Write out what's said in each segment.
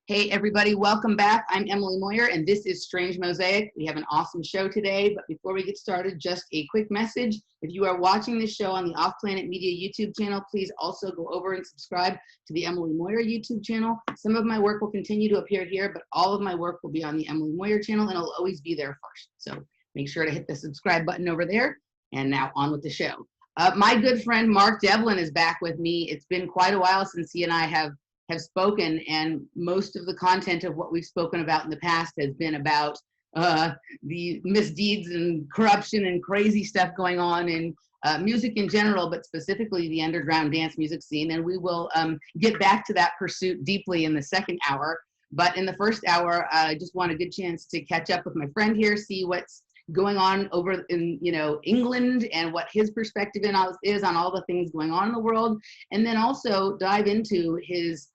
Hey everybody, welcome back. I'm Emily Moyer and this is Strange Mosaic. We have an awesome show today, but before we get started, just a quick message. If you are watching this show on the Off Planet Media YouTube channel, please also go over and subscribe to the Emily Moyer YouTube channel. Some of my work will continue to appear here, but all of my work will be on the Emily Moyer channel and it'll always be there first. So make sure to hit the subscribe button over there. And now on with the show. My good friend Mark Devlin is back with me. It's been quite a while since he and I have spoken, and most of the content of what we've spoken about in the past has been about the misdeeds and corruption and crazy stuff going on in music in general, but specifically the underground dance music scene. And we will get back to that pursuit deeply in the second hour. But in the first hour, I just want a good chance to catch up with my friend here, see what's going on over in England and what his perspective is on all the things going on in the world, and then also dive into his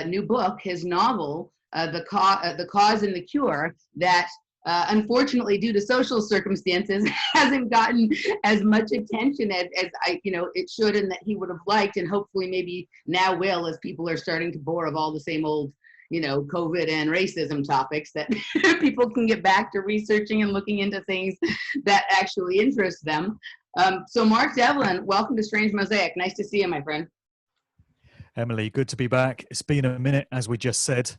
new book, his novel, the Cause and the Cure, that unfortunately, due to social circumstances, hasn't gotten as much attention as it should, and that he would have liked, and hopefully maybe now will, as people are starting to bore of all the same old COVID and racism topics, that people can get back to researching and looking into things that actually interest them. So Mark Devlin, welcome to Strange Mosaic. Nice to see you, my friend. Emily, good to be back. It's been a minute, as we just said.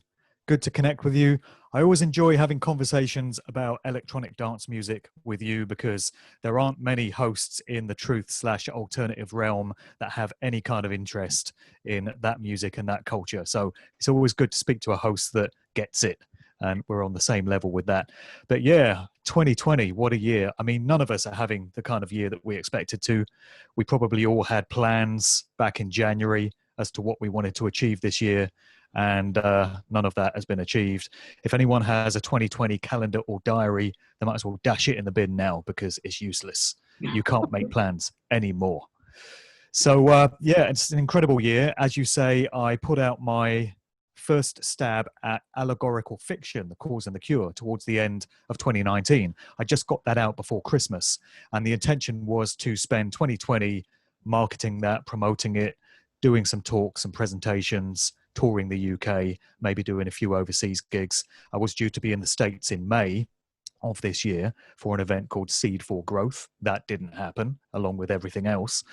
Good to connect with you. I always enjoy having conversations about electronic dance music with you because there aren't many hosts in the truth/alternative realm that have any kind of interest in that music and that culture. So it's always good to speak to a host that gets it. And we're on the same level with that. But yeah, 2020, what a year. I mean, none of us are having the kind of year that we expected to. We probably all had plans back in January as to what we wanted to achieve this year, and none of that has been achieved. If anyone has a 2020 calendar or diary, they might as well dash it in the bin now because it's useless. You can't make plans anymore. So yeah, it's an incredible year. As you say, I put out my first stab at allegorical fiction, The Cause and the Cure, towards the end of 2019. I just got that out before Christmas, and the intention was to spend 2020 marketing that, promoting it, doing some talks and presentations, touring the UK, maybe doing a few overseas gigs. I was due to be in the States in May of this year for an event called Seed for Growth. That didn't happen, along with everything else.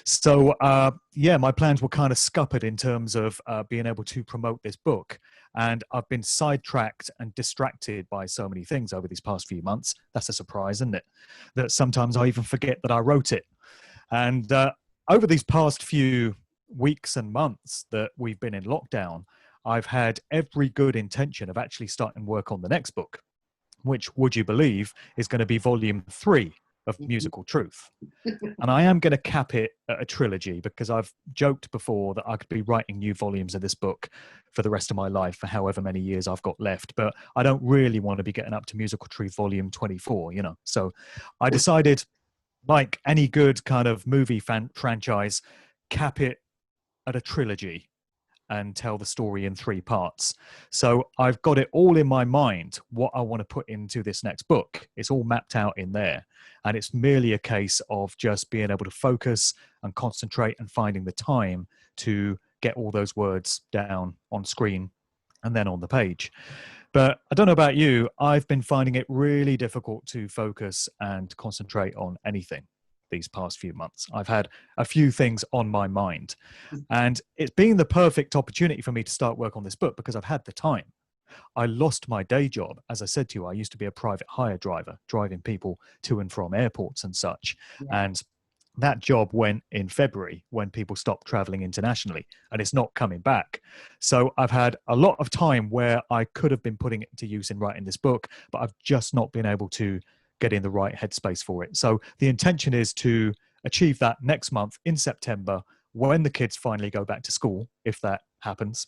So yeah, my plans were kind of scuppered in terms of being able to promote this book. And I've been sidetracked and distracted by so many things over these past few months. That's a surprise, isn't it? That sometimes I even forget that I wrote it. And over these past few weeks and months that we've been in lockdown, I've had every good intention of actually starting work on the next book, which, would you believe, is going to be volume 3 of Musical Truth. And I am going to cap it at a trilogy because I've joked before that I could be writing new volumes of this book for the rest of my life, for however many years I've got left. But I don't really want to be getting up to Musical Truth volume 24, So I decided, like any good kind of movie franchise, cap it at a trilogy and tell the story in 3 parts. So I've got it all in my mind, what I want to put into this next book. It's all mapped out in there. And it's merely a case of just being able to focus and concentrate and finding the time to get all those words down on screen and then on the page. But I don't know about you, I've been finding it really difficult to focus and concentrate on anything these past few months. I've had a few things on my mind, and it's been the perfect opportunity for me to start work on this book because I've had the time. I lost my day job. As I said to you, I used to be a private hire driver, driving people to and from airports and such. Yeah. And that job went in February when people stopped traveling internationally, and it's not coming back. So I've had a lot of time where I could have been putting it to use in writing this book, but I've just not been able to get in the right headspace for it. So the intention is to achieve that next month in September when the kids finally go back to school, if that happens,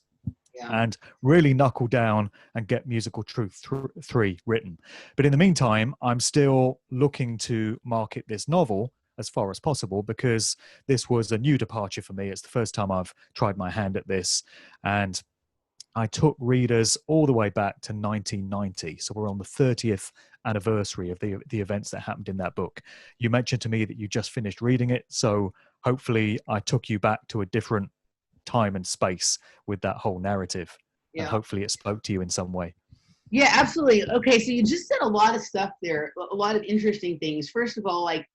and really knuckle down and get Musical Truth 3 written. But in the meantime, I'm still looking to market this novel as far as possible because this was a new departure for me. It's the first time I've tried my hand at this, and I took readers all the way back to 1990. So we're on the 30th anniversary of the events that happened in that book. You mentioned to me that you just finished reading it. So hopefully I took you back to a different time and space with that whole narrative. and hopefully it spoke to you in some way. Yeah, absolutely. Okay, so you just said a lot of stuff there, a lot of interesting things. First of all, like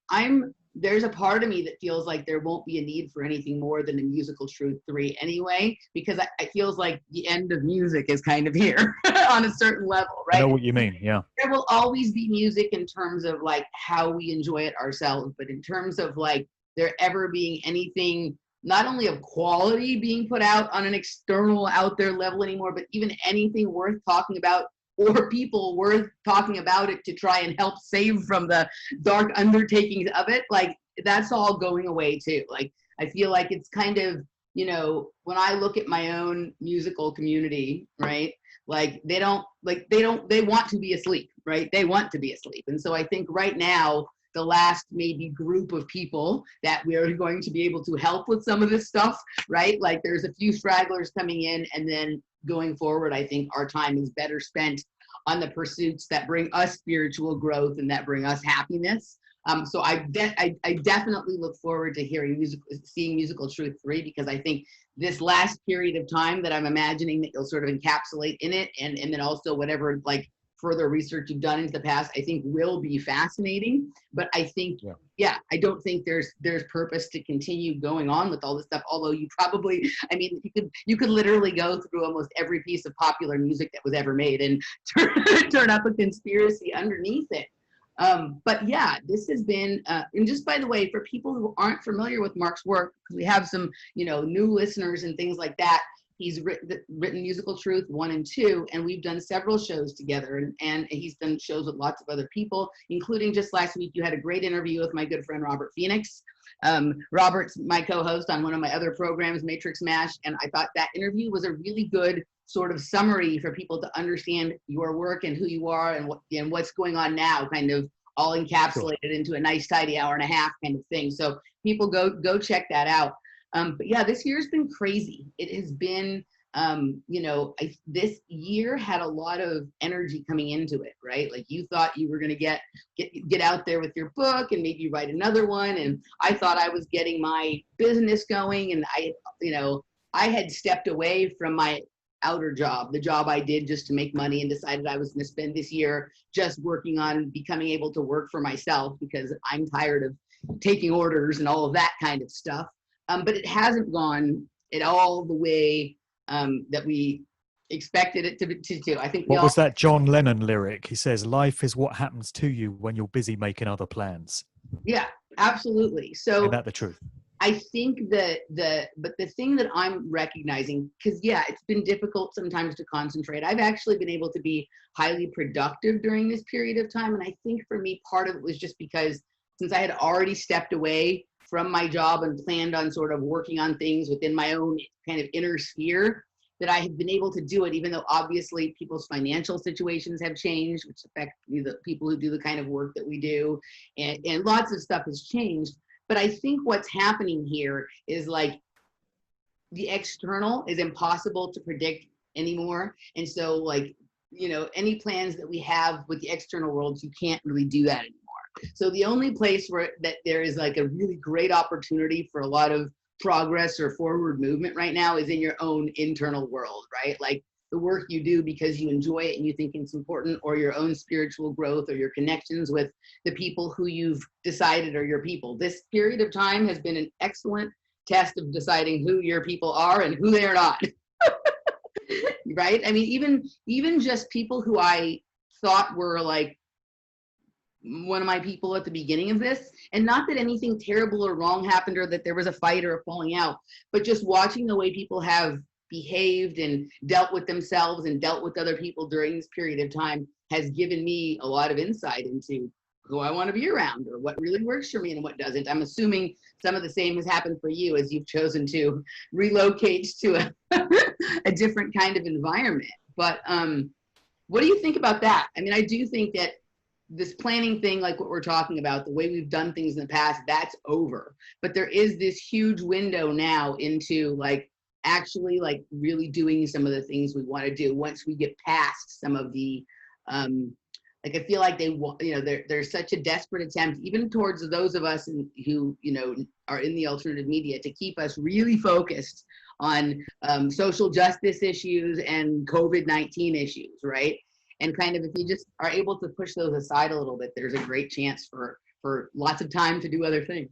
there's a part of me that feels like there won't be a need for anything more than a Musical Truth 3 anyway, because it feels like the end of music is kind of here on a certain level, right? I know what you mean, yeah. There will always be music in terms of like how we enjoy it ourselves, but in terms of like there ever being anything not only of quality being put out on an external out there level anymore, but even anything worth talking about or people worth talking about it to try and help save from the dark undertakings of it, like that's all going away too. Like I feel like it's kind of, you know, when I look at my own musical community, right? Like they want to be asleep, right? They want to be asleep. And so I think right now, the last maybe group of people that we're going to be able to help with some of this stuff, right? Like there's a few stragglers coming in, and then going forward, I think our time is better spent on the pursuits that bring us spiritual growth and that bring us happiness. So I definitely look forward to seeing Musical Truth 3, because I think this last period of time that I'm imagining that you'll sort of encapsulate in it, and then also whatever like further research you've done into the past, I think will be fascinating. But I think, I don't think there's purpose to continue going on with all this stuff. Although you probably, I mean, you could literally go through almost every piece of popular music that was ever made and turn up a conspiracy underneath it. But yeah, this has been, and just by the way, for people who aren't familiar with Mark's work, because we have some, you know, new listeners and things like that. He's written Musical Truth 1 and 2, and we've done several shows together, and he's done shows with lots of other people, including just last week, you had a great interview with my good friend, Robert Phoenix. Robert's my co-host on one of my other programs, Matrix Mash, and I thought that interview was a really good sort of summary for people to understand your work and who you are and what's going on now, kind of all encapsulated into a nice, tidy hour and a half kind of thing. So people go check that out. But yeah, this year's been crazy. It has been, you know, this year had a lot of energy coming into it, right? Like you thought you were going to get out there with your book and maybe write another one. And I thought I was getting my business going, and I had stepped away from my outer job, the job I did just to make money, and decided I was going to spend this year just working on becoming able to work for myself, because I'm tired of taking orders and all of that kind of stuff. But it hasn't gone at all the way that we expected it to do. I think what was that John Lennon lyric? He says, "Life is what happens to you when you're busy making other plans." Yeah, absolutely. So isn't that the truth? I think that but the thing that I'm recognizing, because it's been difficult sometimes to concentrate. I've actually been able to be highly productive during this period of time. And I think for me, part of it was just because since I had already stepped away from my job and planned on sort of working on things within my own kind of inner sphere, that I have been able to do it, even though obviously people's financial situations have changed, which affect the people who do the kind of work that we do, and lots of stuff has changed. But I think what's happening here is like the external is impossible to predict anymore. And so like, you know, any plans that we have with the external world, you can't really do that anymore. So the only place where that there is like a really great opportunity for a lot of progress or forward movement right now is in your own internal world, right? Like the work you do because you enjoy it and you think it's important, or your own spiritual growth, or your connections with the people who you've decided are your people. This period of time has been an excellent test of deciding who your people are and who they are not. Right? I mean, even just people who I thought were like one of my people at the beginning of this, and not that anything terrible or wrong happened or that there was a fight or a falling out, but just watching the way people have behaved and dealt with themselves and dealt with other people during this period of time has given me a lot of insight into who I want to be around or what really works for me and what doesn't. I'm assuming some of the same has happened for you as you've chosen to relocate to a different kind of environment. But what do you think about that? I mean, I do think that this planning thing, like what we're talking about, the way we've done things in the past, that's over. But there is this huge window now into like actually like really doing some of the things we want to do once we get past some of the like I feel like they want, you know, there's such a desperate attempt even towards those of us who, you know, are in the alternative media to keep us really focused on social justice issues and COVID-19 issues, right? And kind of if you just are able to push those aside a little bit, there's a great chance for lots of time to do other things.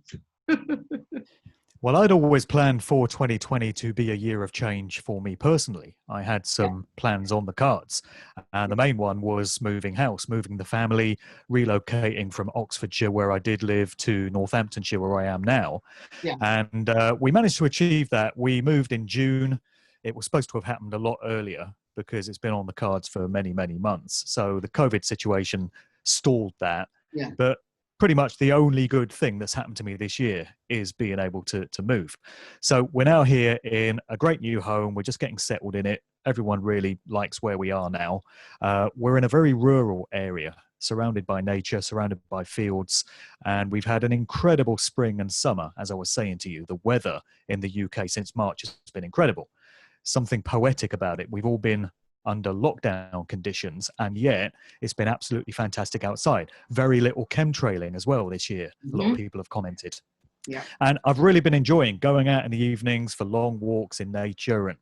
Well, I'd always planned for 2020 to be a year of change for me personally. I had some plans on the cards, and the main one was moving house, moving the family, relocating from Oxfordshire, where I did live, to Northamptonshire, where I am now. Yeah. And we managed to achieve that. We moved in June. It was supposed to have happened a lot earlier because it's been on the cards for many, many months. So the COVID situation stalled that. Yeah. But pretty much the only good thing that's happened to me this year is being able to move. So we're now here in a great new home. We're just getting settled in it. Everyone really likes where we are now. We're in a very rural area, surrounded by nature, surrounded by fields. And we've had an incredible spring and summer. As I was saying to you, the weather in the UK since March has been incredible. Something poetic about it. We've all been under lockdown conditions, and yet it's been absolutely fantastic outside. Very little chemtrailing as well this year. A lot of people have commented. Yeah. And I've really been enjoying going out in the evenings for long walks in nature and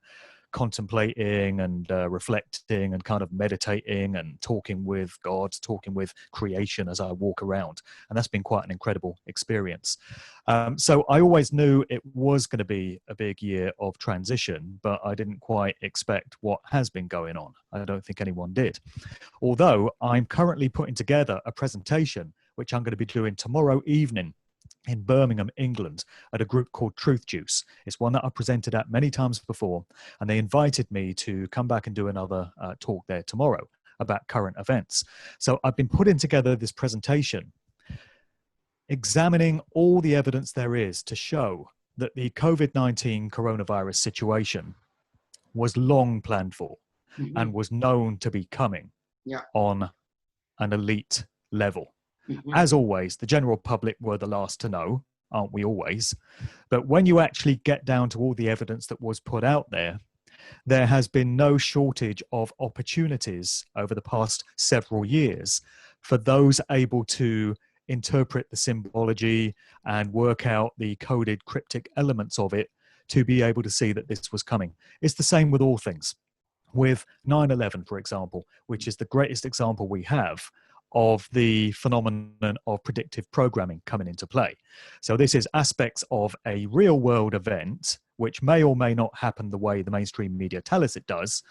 contemplating and reflecting and kind of meditating and talking with God, talking with creation as I walk around. And that's been quite an incredible experience. So I always knew it was going to be a big year of transition, but I didn't quite expect what has been going on. I don't think anyone did. Although I'm currently putting together a presentation, which I'm going to be doing tomorrow evening in Birmingham, England, at a group called Truth Juice. It's one that I've presented at many times before, and they invited me to come back and do another talk there tomorrow about current events. So I've been putting together this presentation, examining all the evidence there is to show that the COVID-19 coronavirus situation was long planned for and was known to be coming on an elite level. As always, the general public were the last to know, aren't we always? But when you actually get down to all the evidence that was put out there, there has been no shortage of opportunities over the past several years for those able to interpret the symbology and work out the coded cryptic elements of it to be able to see that this was coming. It's the same with all things. With 9/11, for example, which is the greatest example we have of the phenomenon of predictive programming coming into play. So this is aspects of a real world event, which may or may not happen the way the mainstream media tell us it does.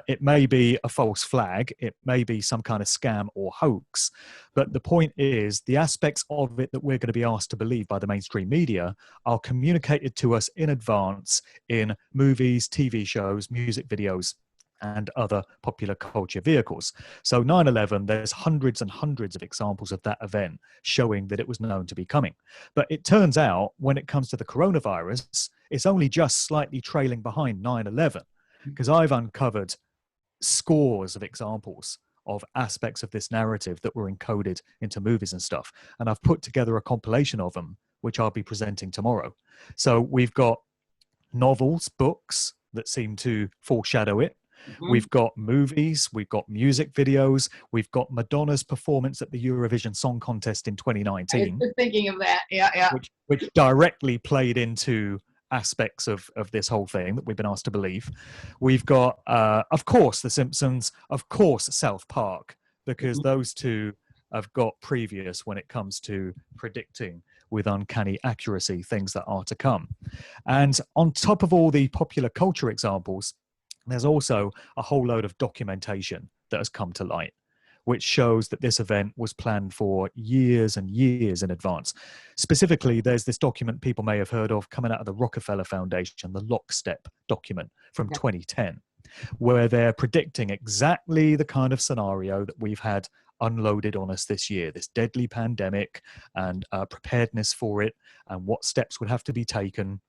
It may be a false flag. It may be some kind of scam or hoax. But the point is, the aspects of it that we're going to be asked to believe by the mainstream media are communicated to us in advance in movies, TV shows, music videos, and other popular culture vehicles. So 9/11, there's hundreds and hundreds of examples of that event showing that it was known to be coming. But it turns out when it comes to the coronavirus, it's only just slightly trailing behind 9/11, because I've uncovered scores of examples of aspects of this narrative that were encoded into movies and stuff. And I've put together a compilation of them, which I'll be presenting tomorrow. So we've got novels, books that seem to foreshadow it. We've got movies, we've got music videos, we've got Madonna's performance at the Eurovision Song Contest in 2019. I was just thinking of that, yeah. Which directly played into aspects of this whole thing that we've been asked to believe. We've got, of course, The Simpsons, of course, South Park, because those two have got previous when it comes to predicting with uncanny accuracy things that are to come. And on top of all the popular culture examples, there's also a whole load of documentation that has come to light, which shows that this event was planned for years and years in advance. Specifically, there's this document people may have heard of coming out of the Rockefeller Foundation, the Lockstep document from 2010, where they're predicting exactly the kind of scenario that we've had unloaded on us this year, this deadly pandemic and preparedness for it, and what steps would have to be taken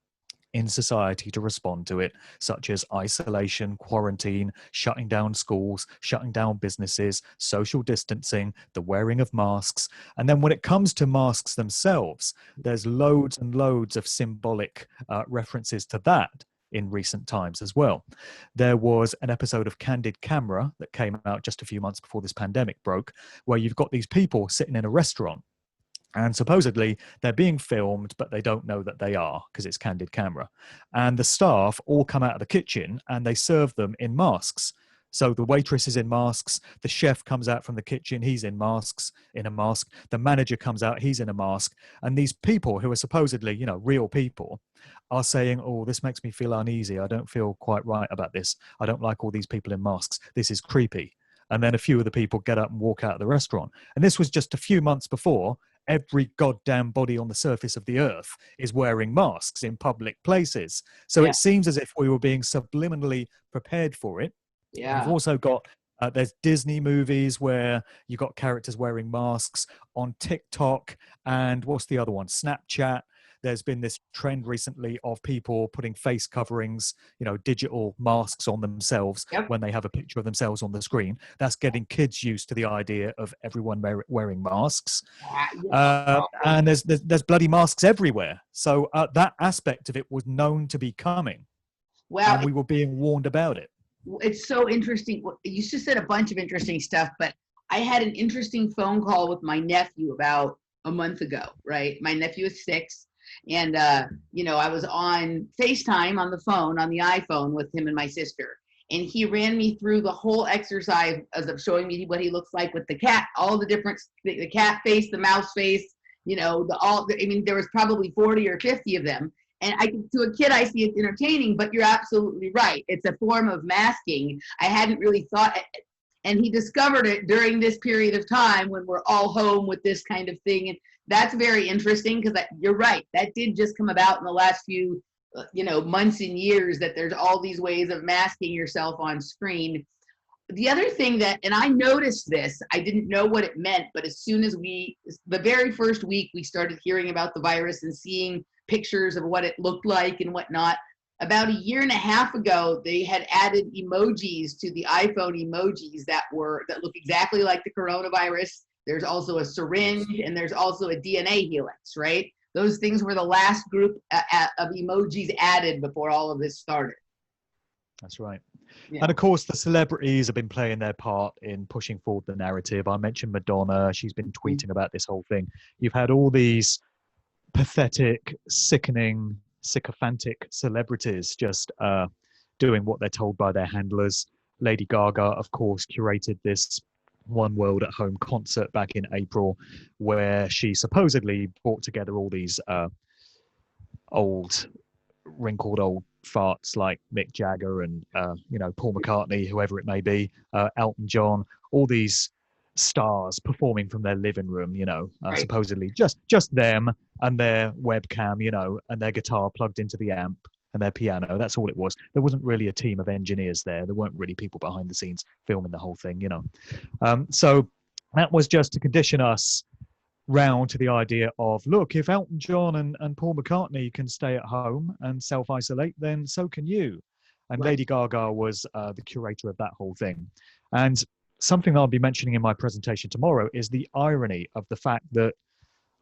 in society to respond to it, such as isolation, quarantine, shutting down schools, shutting down businesses, social distancing, the wearing of masks. And then when it comes to masks themselves, there's loads and loads of symbolic references to that in recent times as well. There was an episode of Candid Camera that came out just a few months before this pandemic broke, where you've got these people sitting in a restaurant And supposedly they're being filmed, but they don't know that they are because it's candid camera. And the staff all come out of the kitchen and they serve them in masks. So the waitress is in masks. The chef comes out from the kitchen. He's in masks, in a mask. The manager comes out. He's in a mask. And these people who are supposedly, you know, real people are saying, oh, this makes me feel uneasy. I don't feel quite right about this. I don't like all these people in masks. This is creepy. And then a few of the people get up and walk out of the restaurant. And this was just a few months before every goddamn body on the surface of the earth is wearing masks in public places. So it seems as if we were being subliminally prepared for it. Yeah. You've also got, there's Disney movies where you've got characters wearing masks on TikTok. And what's the other one? Snapchat. There's been this trend recently of people putting face coverings, you know, digital masks on themselves when they have a picture of themselves on the screen. That's getting kids used to the idea of everyone wearing masks. And there's bloody masks everywhere. So that aspect of it was known to be coming. Well, and we were being warned about it. It's so interesting. You just said a bunch of interesting stuff, but I had an interesting phone call with my nephew about a month ago, right? My nephew is 6. And, you know, I was on FaceTime on the phone, on the iPhone with him and my sister. And he ran me through the whole exercise of showing me what he looks like with the cat, all the different, the cat face, the mouse face, you know, I mean, there was probably 40 or 50 of them. And to a kid, I see it's entertaining, but you're absolutely right. It's a form of masking. I hadn't really thought, and he discovered it during this period of time when we're all home with this kind of thing. And that's very interesting because you're right. That did just come about in the last few, you know, months and years, that there's all these ways of masking yourself on screen. The other thing that, and I noticed this, I didn't know what it meant, but as soon as the very first week we started hearing about the virus and seeing pictures of what it looked like and whatnot, about a year and a half ago, they had added emojis to the iPhone emojis that look exactly like the coronavirus. There's also a syringe and there's also a DNA helix, right? Those things were the last group of emojis added before all of this started. That's right. Yeah. And of course, the celebrities have been playing their part in pushing forward the narrative. I mentioned Madonna. She's been tweeting about this whole thing. You've had all these pathetic, sickening, sycophantic celebrities just doing what they're told by their handlers. Lady Gaga, of course, curated this One World at Home concert back in April, where she supposedly brought together all these wrinkled old farts like Mick Jagger and you know, Paul McCartney, whoever it may be, Elton John, all these stars performing from their living room, you know, supposedly just them and their webcam, you know, and their guitar plugged into the amp and their piano. That's all it was. There wasn't really a team of engineers there. There weren't really people behind the scenes filming the whole thing, you know. So that was just to condition us round to the idea of, look, if Elton John and Paul McCartney can stay at home and self-isolate, then so can you. And Lady Gaga was the curator of that whole thing. And something I'll be mentioning in my presentation tomorrow is the irony of the fact that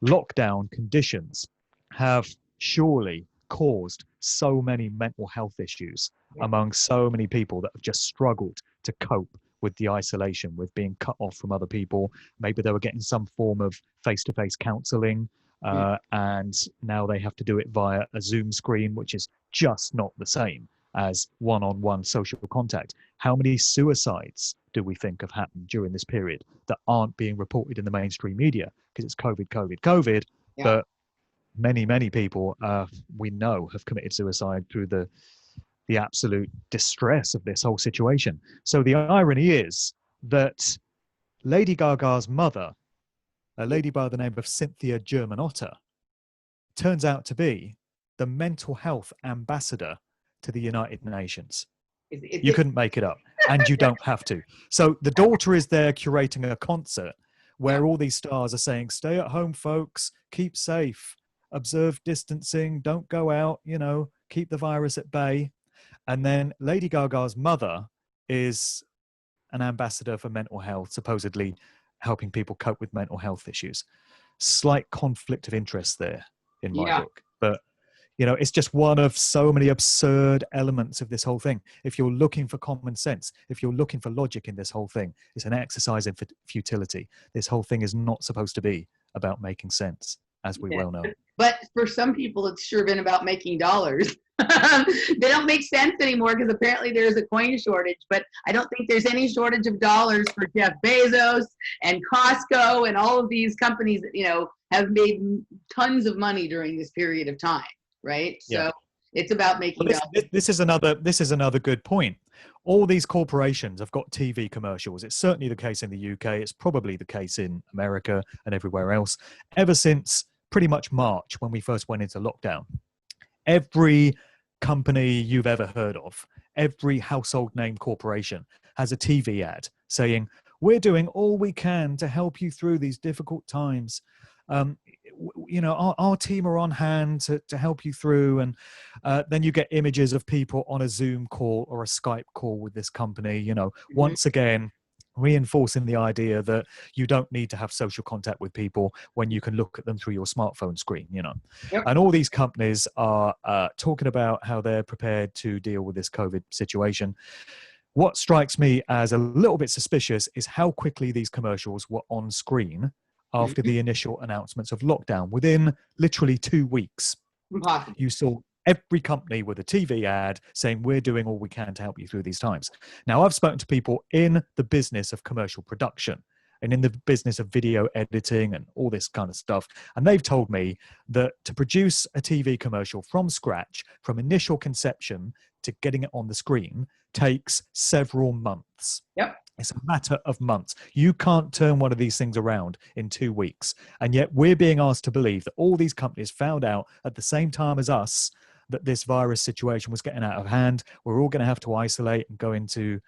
lockdown conditions have surely caused so many mental health issues among so many people that have just struggled to cope with the isolation, with being cut off from other people. Maybe they were getting some form of face-to-face counseling, and now they have to do it via a Zoom screen, which is just not the same as one-on-one social contact. How many suicides do we think have happened during this period that aren't being reported in the mainstream media because it's COVID? But many people we know have committed suicide through the absolute distress of this whole situation. So the irony is that Lady Gaga's mother, a lady by the name of Cynthia Germanotta, turns out to be the mental health ambassador to the United Nations. You couldn't make it up, and you don't have to. So the daughter is there curating a concert where all these stars are saying, stay at home, folks, keep safe, observe distancing, don't go out, you know, keep the virus at bay. And then Lady Gaga's mother is an ambassador for mental health, supposedly helping people cope with mental health issues. Slight conflict of interest there in my book. But, you know, it's just one of so many absurd elements of this whole thing. If you're looking for common sense, if you're looking for logic in this whole thing, it's an exercise in futility. This whole thing is not supposed to be about making sense, as we Yeah. well know. But for some people, it's sure been about making dollars. They don't make sense anymore because apparently there's a coin shortage, but I don't think there's any shortage of dollars for Jeff Bezos and Costco and all of these companies that, have made tons of money during this period of time, right? Yeah. So it's about making dollars. This is another good point. All these corporations have got TV commercials. It's certainly the case in the UK. It's probably the case in America and everywhere else. Ever since pretty much March, when we first went into lockdown, every company you've ever heard of, every household name corporation has a TV ad saying, we're doing all we can to help you through these difficult times. Our team are on hand to help you through. And then you get images of people on a Zoom call or a Skype call with this company, once again, reinforcing the idea that you don't need to have social contact with people when you can look at them through your smartphone screen, Yep. And all these companies are talking about how they're prepared to deal with this COVID situation. What strikes me as a little bit suspicious is how quickly these commercials were on screen after the initial announcements of lockdown. Within literally 2 weeks, Impossible. you saw every company with a TV ad saying, we're doing all we can to help you through these times. Now, I've spoken to people in the business of commercial production and in the business of video editing and all this kind of stuff. And they've told me that to produce a TV commercial from scratch, from initial conception to getting it on the screen, takes several months. Yep. It's a matter of months. You can't turn one of these things around in 2 weeks. And yet we're being asked to believe that all these companies found out at the same time as us that this virus situation was getting out of hand. We're all going to have to isolate and go into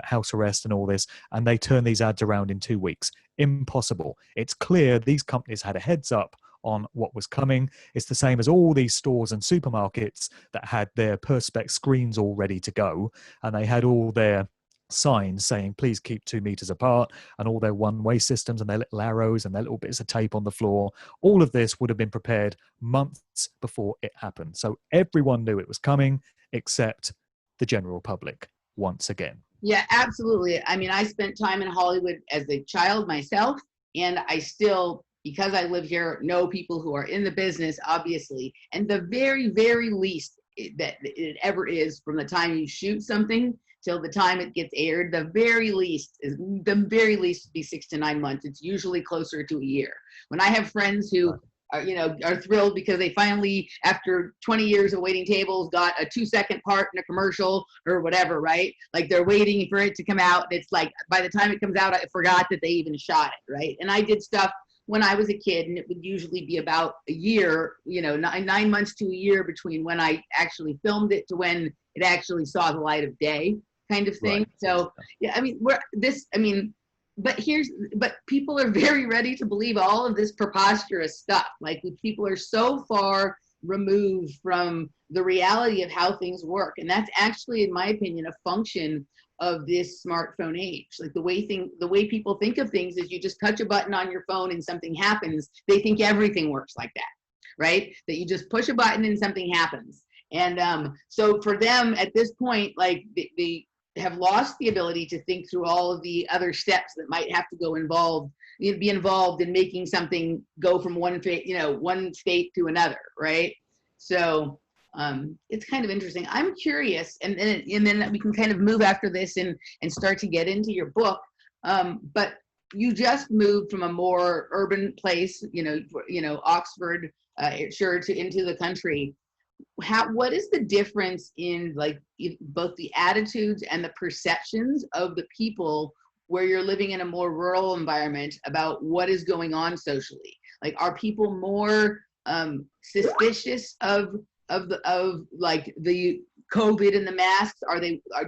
house arrest and all this. And they turn these ads around in 2 weeks. Impossible. It's clear these companies had a heads up on what was coming. It's the same as all these stores and supermarkets that had their Perspex screens all ready to go. And they had all their signs saying, please keep 2 meters apart, and all their one-way systems and their little arrows and their little bits of tape on the floor. All of this would have been prepared months before it happened. So everyone knew it was coming except the general public once again. Yeah, absolutely. I mean, I spent time in Hollywood as a child myself, and I still, because I live here, know people who are in the business, obviously. And the very, very least that it ever is, from the time you shoot something till the time it gets aired, the very least be 6 to 9 months. It's usually closer to a year. When I have friends who are thrilled because they finally, after 20 years of waiting tables, got a 2-second part in a commercial or whatever, right? Like they're waiting for it to come out. It's like, by the time it comes out, I forgot that they even shot it, right? And I did stuff when I was a kid, and it would usually be about a year, 9 months to a year between when I actually filmed it to when it actually saw the light of day, kind of thing. Right. So yeah, I mean, but people are very ready to believe all of this preposterous stuff. Like, people are so far removed from the reality of how things work. And that's actually, in my opinion, a function of this smartphone age. Like the way people think of things is you just touch a button on your phone and something happens. They think everything works like that, right? That you just push a button and something happens. And so for them at this point, like they have lost the ability to think through all of the other steps that might have to be involved in making something go from one state to another, right? So it's kind of interesting. I'm curious, and then we can kind of move after this and start to get into your book. But you just moved from a more urban place, Oxford, into the country. What is the difference in both the attitudes and the perceptions of the people where you're living in a more rural environment about what is going on socially? Like, are people more suspicious of the COVID and the masks?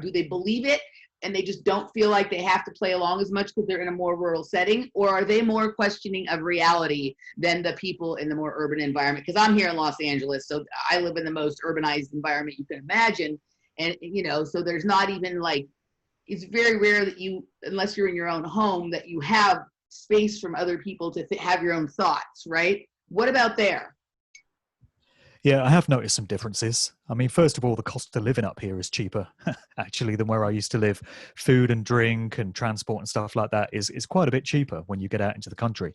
Do they believe it and they just don't feel like they have to play along as much because they're in a more rural setting? Or are they more questioning of reality than the people in the more urban environment? Because I'm here in Los Angeles, so I live in the most urbanized environment you can imagine. And, so there's not even it's very rare that unless you're in your own home, that you have space from other people to have your own thoughts, right? What about there? Yeah, I have noticed some differences. I mean, first of all, the cost of living up here is cheaper, actually, than where I used to live. Food and drink and transport and stuff like that is quite a bit cheaper when you get out into the country.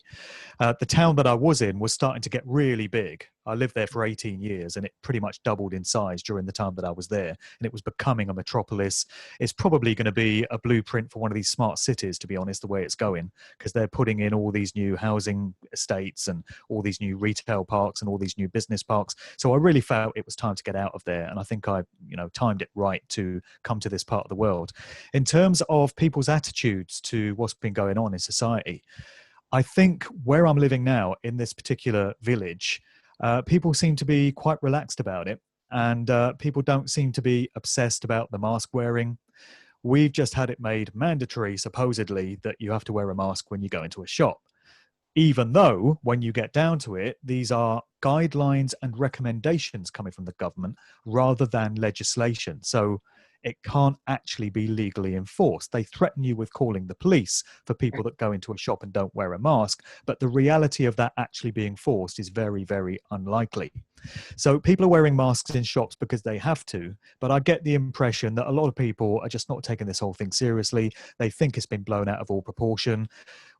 The town that I was in was starting to get really big. I lived there for 18 years and it pretty much doubled in size during the time that I was there. And it was becoming a metropolis. It's probably going to be a blueprint for one of these smart cities, to be honest, the way it's going, because they're putting in all these new housing estates and all these new retail parks and all these new business parks. So I really felt it was time to get out of there. And I think I, timed it right to come to this part of the world. In terms of people's attitudes to what's been going on in society, I think where I'm living now in this particular village, people seem to be quite relaxed about it, and people don't seem to be obsessed about the mask wearing. We've just had it made mandatory, supposedly, that you have to wear a mask when you go into a shop, even though when you get down to it, these are guidelines and recommendations coming from the government rather than legislation. So it can't actually be legally enforced. They threaten you with calling the police for people that go into a shop and don't wear a mask, but the reality of that actually being forced is very, very unlikely. So people are wearing masks in shops because they have to, but I get the impression that a lot of people are just not taking this whole thing seriously. They think it's been blown out of all proportion.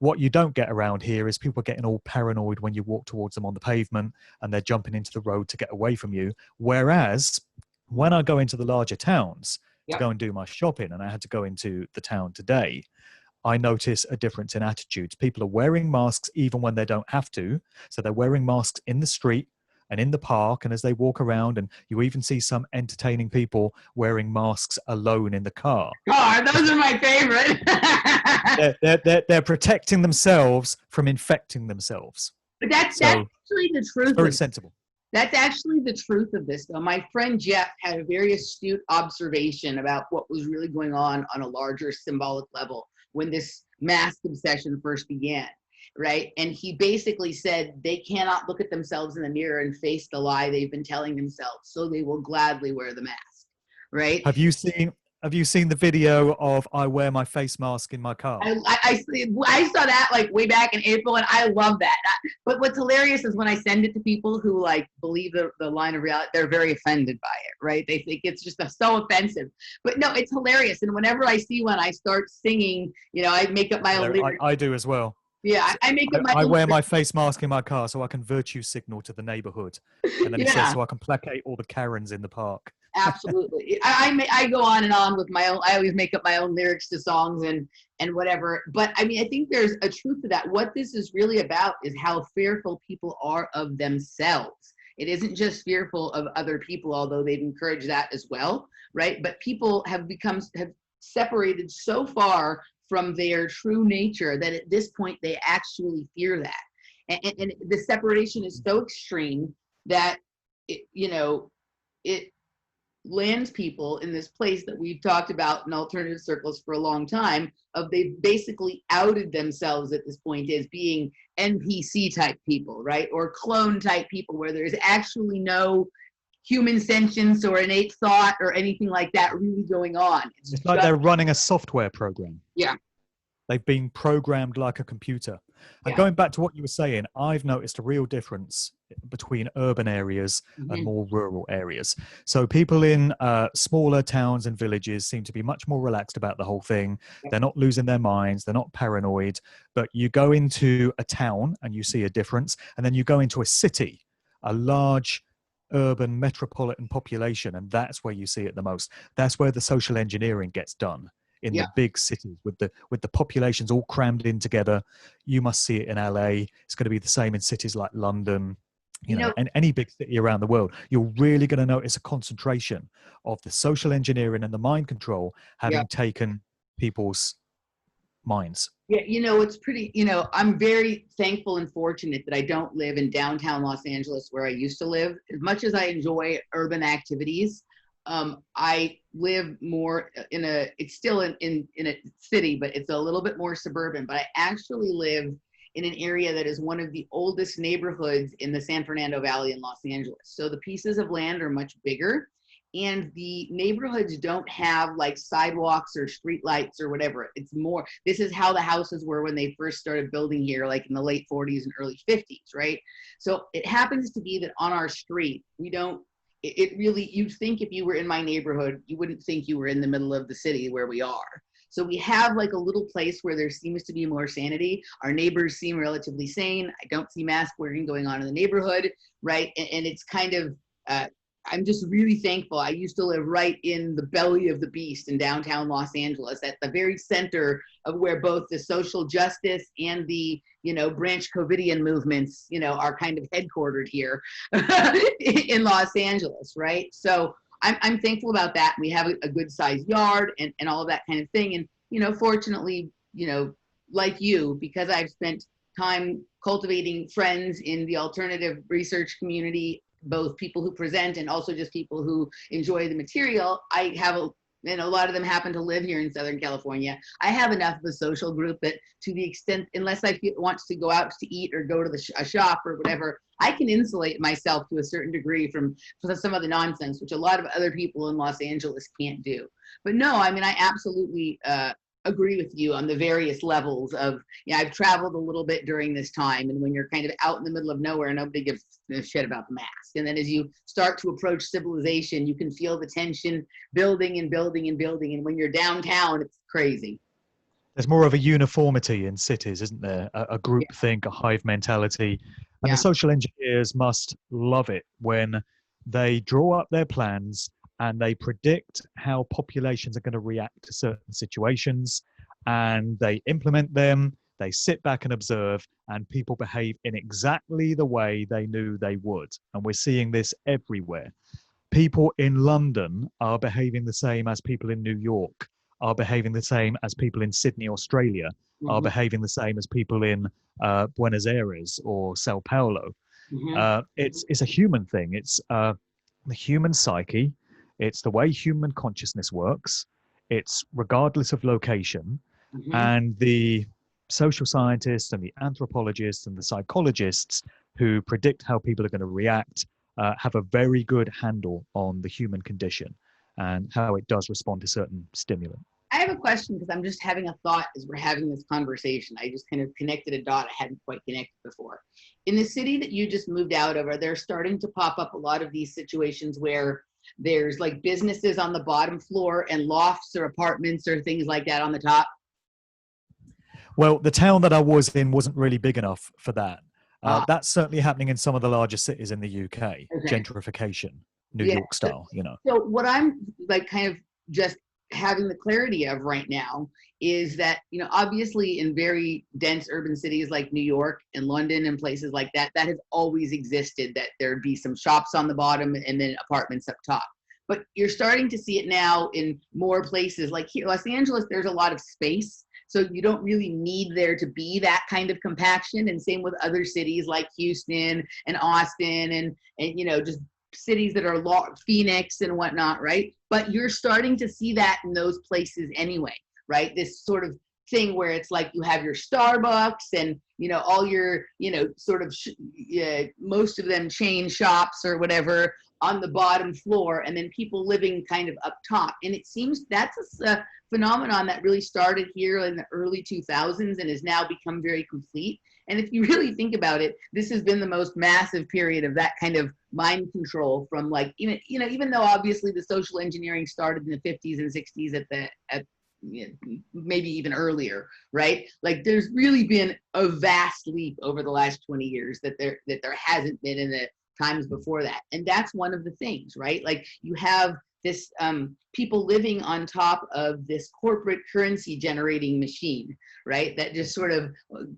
What you don't get around here is people getting all paranoid when you walk towards them on the pavement and they're jumping into the road to get away from you. Whereas when I go into the larger towns to go and do my shopping, and I had to go into the town today, I notice a difference in attitudes. People are wearing masks even when they don't have to. So they're wearing masks in the street and in the park and as they walk around, and you even see some entertaining people wearing masks alone in the car. Oh, those are my favorite. they're protecting themselves from infecting themselves. But that's actually the truth. It's very sensible. That's actually the truth of this, though. My friend Jeff had a very astute observation about what was really going on a larger symbolic level when this mask obsession first began, right? And he basically said they cannot look at themselves in the mirror and face the lie they've been telling themselves, so they will gladly wear the mask, right? Have you seen the video of I wear my face mask in my car? I saw that like way back in April, and I love that. But what's hilarious is when I send it to people who like believe the line of reality, they're very offended by it, right? They think it's just so offensive. But no, it's hilarious. And whenever I see one, I start singing. I make up my own lyrics. I do as well. Yeah, I make up my own. I wear my face mask in my car so I can virtue signal to the neighborhood. And then it says so I can placate all the Karens in the park. Absolutely. I go on and on with my own. I always make up my own lyrics to songs and whatever. But I mean, I think there's a truth to that. What this is really about is how fearful people are of themselves. It isn't just fearful of other people, although they've encouraged that as well, right? But people have separated so far from their true nature that at this point they actually fear that. And the separation is so extreme that it lands people in this place that we've talked about in alternative circles for a long time, of they've basically outed themselves at this point as being NPC type people, right? Or clone type people, where there's actually no human sentience or innate thought or anything like that really going on. It's like they're running a software program. Yeah. They've been programmed like a computer. And going back to what you were saying, I've noticed a real difference between urban areas and more rural areas. So people in smaller towns and villages seem to be much more relaxed about the whole thing. They're not losing their minds. They're not paranoid. But you go into a town and you see a difference. And then you go into a city, a large urban metropolitan population, and that's where you see it the most. That's where the social engineering gets done. In the big cities with the populations all crammed in together. You must see it in LA. It's going to be the same in cities like London, and any big city around the world. You're really going to notice a concentration of the social engineering and the mind control having taken people's minds. Yeah, it's pretty, I'm very thankful and fortunate that I don't live in downtown Los Angeles where I used to live. As much as I enjoy urban activities, I live more it's still in a city, but it's a little bit more suburban. But I actually live in an area that is one of the oldest neighborhoods in the San Fernando Valley in Los Angeles. So the pieces of land are much bigger, and the neighborhoods don't have like sidewalks or street lights or whatever. It's more, this is how the houses were when they first started building here, like in the late 40s and early 50s, right? So it happens to be that on our street, it really, you'd think if you were in my neighborhood, you wouldn't think you were in the middle of the city where we are. So we have like a little place where there seems to be more sanity. Our neighbors seem relatively sane. I don't see mask wearing going on in the neighborhood, right? And it's kind of, I'm just really thankful. I used to live right in the belly of the beast in downtown Los Angeles, at the very center of where both the social justice and the, branch COVIDian movements, are kind of headquartered here in Los Angeles, right? So I'm thankful about that. We have a good sized yard and all of that kind of thing. And, fortunately, like you, because I've spent time cultivating friends in the alternative research community, both people who present and also just people who enjoy the material, I have and a lot of them happen to live here in Southern California. I have enough of a social group that, to the extent, unless I want to go out to eat or go to a shop or whatever, I can insulate myself to a certain degree from some of the nonsense, which a lot of other people in Los Angeles can't do. But no, I mean, I absolutely agree with you on the various levels of, I've traveled a little bit during this time, and when you're kind of out in the middle of nowhere, nobody gives a shit about the mask. And then as you start to approach civilization, you can feel the tension building and building and building. And when you're downtown, it's crazy. There's more of a uniformity in cities, isn't there? A group think, a hive mentality. And the social engineers must love it when they draw up their plans and they predict how populations are going to react to certain situations, and they implement them. They sit back and observe, and people behave in exactly the way they knew they would. And we're seeing this everywhere. People in London are behaving the same as people in New York, are behaving the same as people in Sydney, Australia, are behaving the same as people in Buenos Aires or Sao Paulo. It's a human thing. It's the human psyche. It's the way human consciousness works. It's regardless of location. And the social scientists and the anthropologists and the psychologists who predict how people are going to react have a very good handle on the human condition and how it does respond to certain stimuli. I have a question, because I'm just having a thought as we're having this conversation. I just kind of connected a dot I hadn't quite connected before. In the city that you just moved out of, are there starting to pop up a lot of these situations where there's like businesses on the bottom floor and lofts or apartments or things like that on the top? Well, the town that I was in wasn't really big enough for that. That's certainly happening in some of the larger cities in the UK. Gentrification, New York style, So what I'm like kind of just having the clarity of right now is that, obviously in very dense urban cities like New York and London and places like that, that has always existed, that there'd be some shops on the bottom and then apartments up top. But you're starting to see it now in more places like here, Los Angeles, there's a lot of space. So you don't really need there to be that kind of compaction. And same with other cities like Houston and Austin and just cities that are Phoenix and whatnot, right? But you're starting to see that in those places anyway, right? This sort of thing where it's like you have your Starbucks and, all your, sort of, most of them chain shops or whatever on the bottom floor, and then people living kind of up top. And it seems that's a phenomenon that really started here in the early 2000s and has now become very complete. And if you really think about it, this has been the most massive period of that kind of mind control from like, even though obviously the social engineering started in the 50s and 60s at maybe even earlier, right? Like there's really been a vast leap over the last 20 years that there hasn't been in the times before that. And that's one of the things, right? Like you have this people living on top of this corporate currency generating machine, right? That just sort of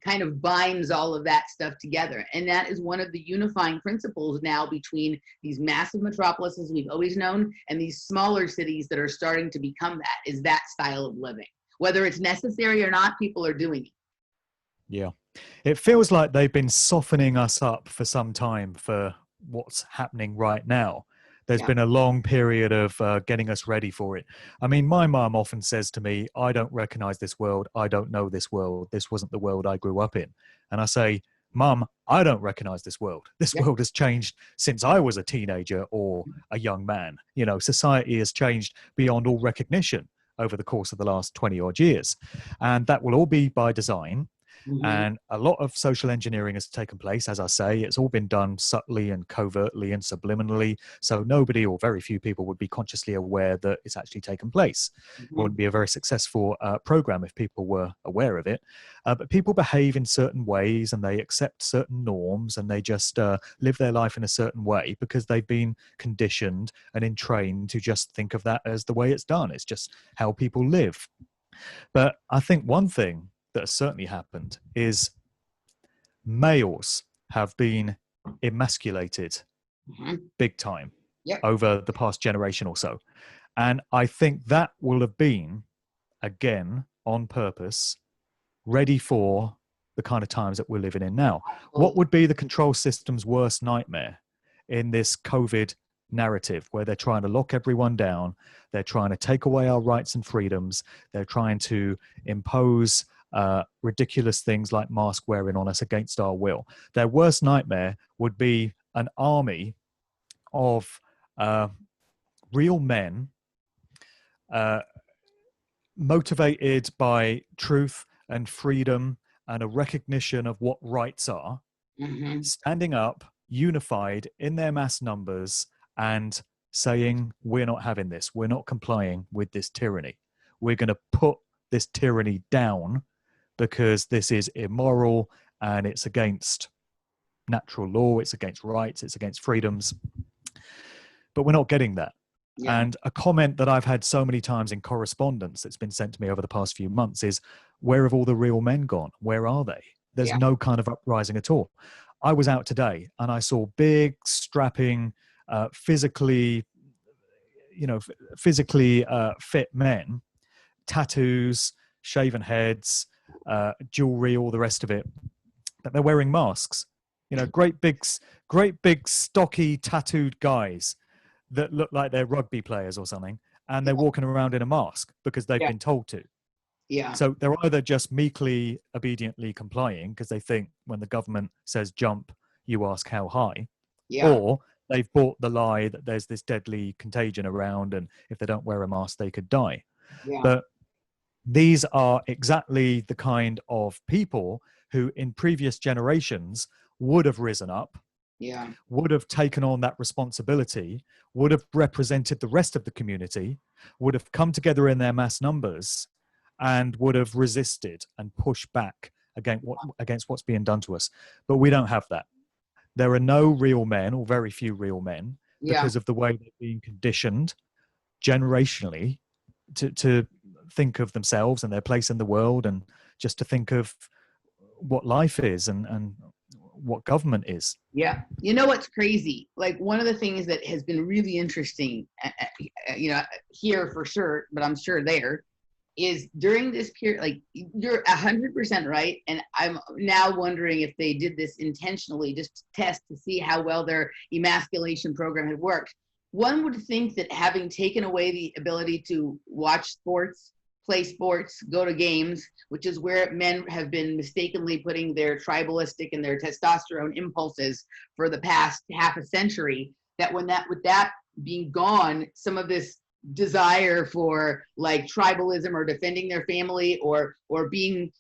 kind of binds all of that stuff together. And that is one of the unifying principles now between these massive metropolises we've always known and these smaller cities that are starting to become that, is that style of living. Whether it's necessary or not, people are doing it. Yeah. It feels like they've been softening us up for some time for what's happening right now. There's been a long period of getting us ready for it. I mean, my mom often says to me, I don't recognize this world. I don't know this world. This wasn't the world I grew up in. And I say, Mom, I don't recognize this world. This world has changed since I was a teenager or a young man. Society has changed beyond all recognition over the course of the last 20 odd years. And that will all be by design. Mhm. And a lot of social engineering has taken place. As I say, it's all been done subtly and covertly and subliminally. So nobody or very few people would be consciously aware that it's actually taken place. It Mhm. wouldn't be a very successful program if people were aware of it. But people behave in certain ways and they accept certain norms and they just live their life in a certain way because they've been conditioned and entrained to just think of that as the way it's done. It's just how people live. But I think one thing that has certainly happened is males have been emasculated Mhm. big time Yep. over the past generation or so. And I think that will have been, again, on purpose, ready for the kind of times that we're living in now. What would be the control system's worst nightmare in this COVID narrative where they're trying to lock everyone down, they're trying to take away our rights and freedoms, they're trying to impose ridiculous things like mask wearing on us against our will? Their worst nightmare would be an army of real men uh, motivated by truth and freedom and a recognition of what rights are, Mhm. standing up, unified in their mass numbers, and saying, we're not having this. We're not complying with this tyranny. We're going to put this tyranny down because this is immoral and it's against natural law, it's against rights, it's against freedoms. But we're not getting that. Yeah. And a comment that I've had so many times in correspondence that's been sent to me over the past few months is, where have all the real men gone? Where are they? There's Yeah. no kind of uprising at all. I was out today and I saw big, strapping, physically, physically fit men, tattoos, shaven heads, jewelry, all the rest of it. But they're wearing masks. Great big, stocky, tattooed guys that look like they're rugby players or something, and they're walking around in a mask because they've Yeah. been told to. Yeah. So they're either just meekly, obediently complying because they think when the government says jump, you ask how high, Yeah. or they've bought the lie that there's this deadly contagion around, and if they don't wear a mask, they could die. Yeah. But these are exactly the kind of people who in previous generations would have risen up, Yeah. would have taken on that responsibility, would have represented the rest of the community, would have come together in their mass numbers, and would have resisted and pushed back against what's being done to us. But we don't have that. There are no real men, or very few real men, Yeah. because of the way they're being conditioned generationally to think of themselves and their place in the world, and just to think of what life is and what government is. Yeah. You know what's crazy? Like one of the things that has been really interesting, here for sure, but I'm sure there, is during this period, like you're 100% right. And I'm now wondering if they did this intentionally just to test to see how well their emasculation program had worked. One would think that having taken away the ability to watch sports, play sports, go to games, which is where men have been mistakenly putting their tribalistic and their testosterone impulses for the past half a century, that with that being gone, some of this desire for like tribalism or defending their family or being,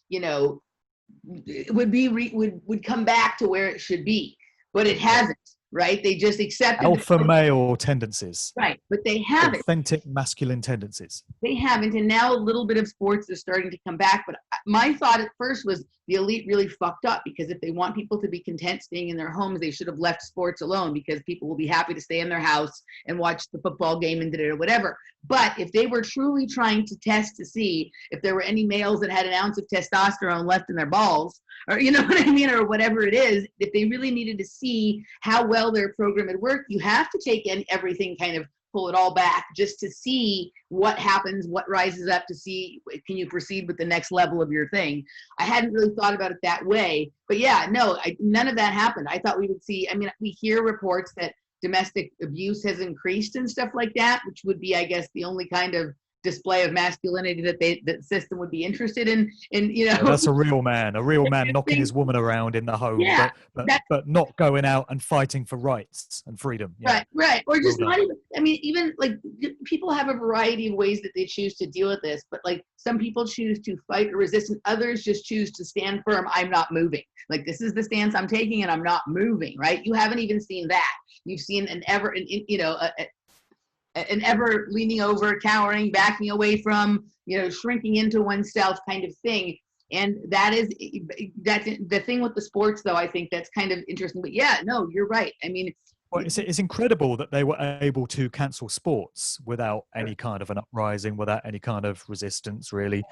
would come back to where it should be, but it hasn't. Right? They just accepted Alpha male tendencies, right, but they haven't. authentic masculine tendencies. They haven't, and now a little bit of sports is starting to come back. But my thought at first was the elite really fucked up, because if they want people to be content staying in their homes, they should have left sports alone, because people will be happy to stay in their house and watch the football game and or whatever. But if they were truly trying to test to see if there were any males that had an ounce of testosterone left in their balls, or you know what I mean, or whatever it is, if they really needed to see how well their program had worked, you have to take in everything, kind of pull it all back just to see what happens, what rises up, to see, can you proceed with the next level of your thing. I hadn't really thought about it that way, but yeah, no, none of that happened. I thought we would see, we hear reports that domestic abuse has increased and stuff like that, which would be, I guess, the only kind of display of masculinity that the system would be interested in, Yeah, that's a real man knocking his woman around in the home, yeah, but not going out and fighting for rights and freedom. Yeah. Right. Or just Well not even, I mean, even like people have a variety of ways that they choose to deal with this, but like some people choose to fight or resist and others just choose to stand firm. I'm not moving. Like, this is the stance I'm taking and I'm not moving, right? You haven't even seen that. You've seen an ever leaning over, cowering, backing away from, shrinking into oneself kind of thing. And that's the thing with the sports, though. I think that's kind of interesting. But yeah, no, you're right. I mean, well, it's incredible that they were able to cancel sports without any kind of an uprising, without any kind of resistance, really.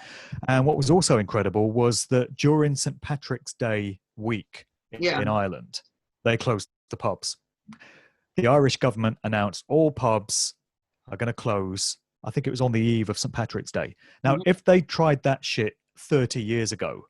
And what was also incredible was that during St. Patrick's Day week in Ireland, they closed the pubs. The Irish government announced all pubs are going to close. I think it was on the eve of St. Patrick's Day. Now, if they tried that shit 30 years ago,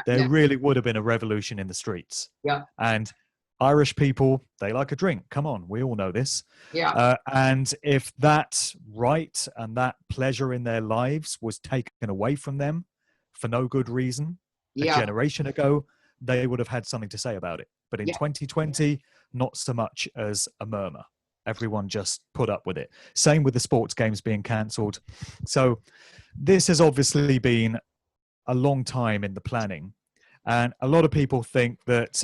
there really would have been a revolution in the streets. Yeah. And Irish people, they like a drink. Come on, we all know this. Yeah. And if that right and that pleasure in their lives was taken away from them for no good reason a generation ago, they would have had something to say about it. But in 2020, not so much as a murmur. Everyone just put up with it. Same with the sports games being cancelled. So this has obviously been a long time in the planning. And a lot of people think that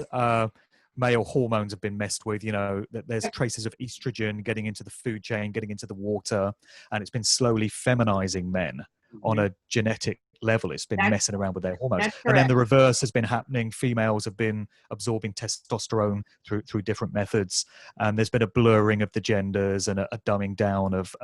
male hormones have been messed with, that there's traces of estrogen getting into the food chain, getting into the water, and it's been slowly feminizing men on a genetic level. It's been messing around with their hormones. And then the reverse has been happening. Females have been absorbing testosterone through different methods. And there's been a blurring of the genders and a dumbing down of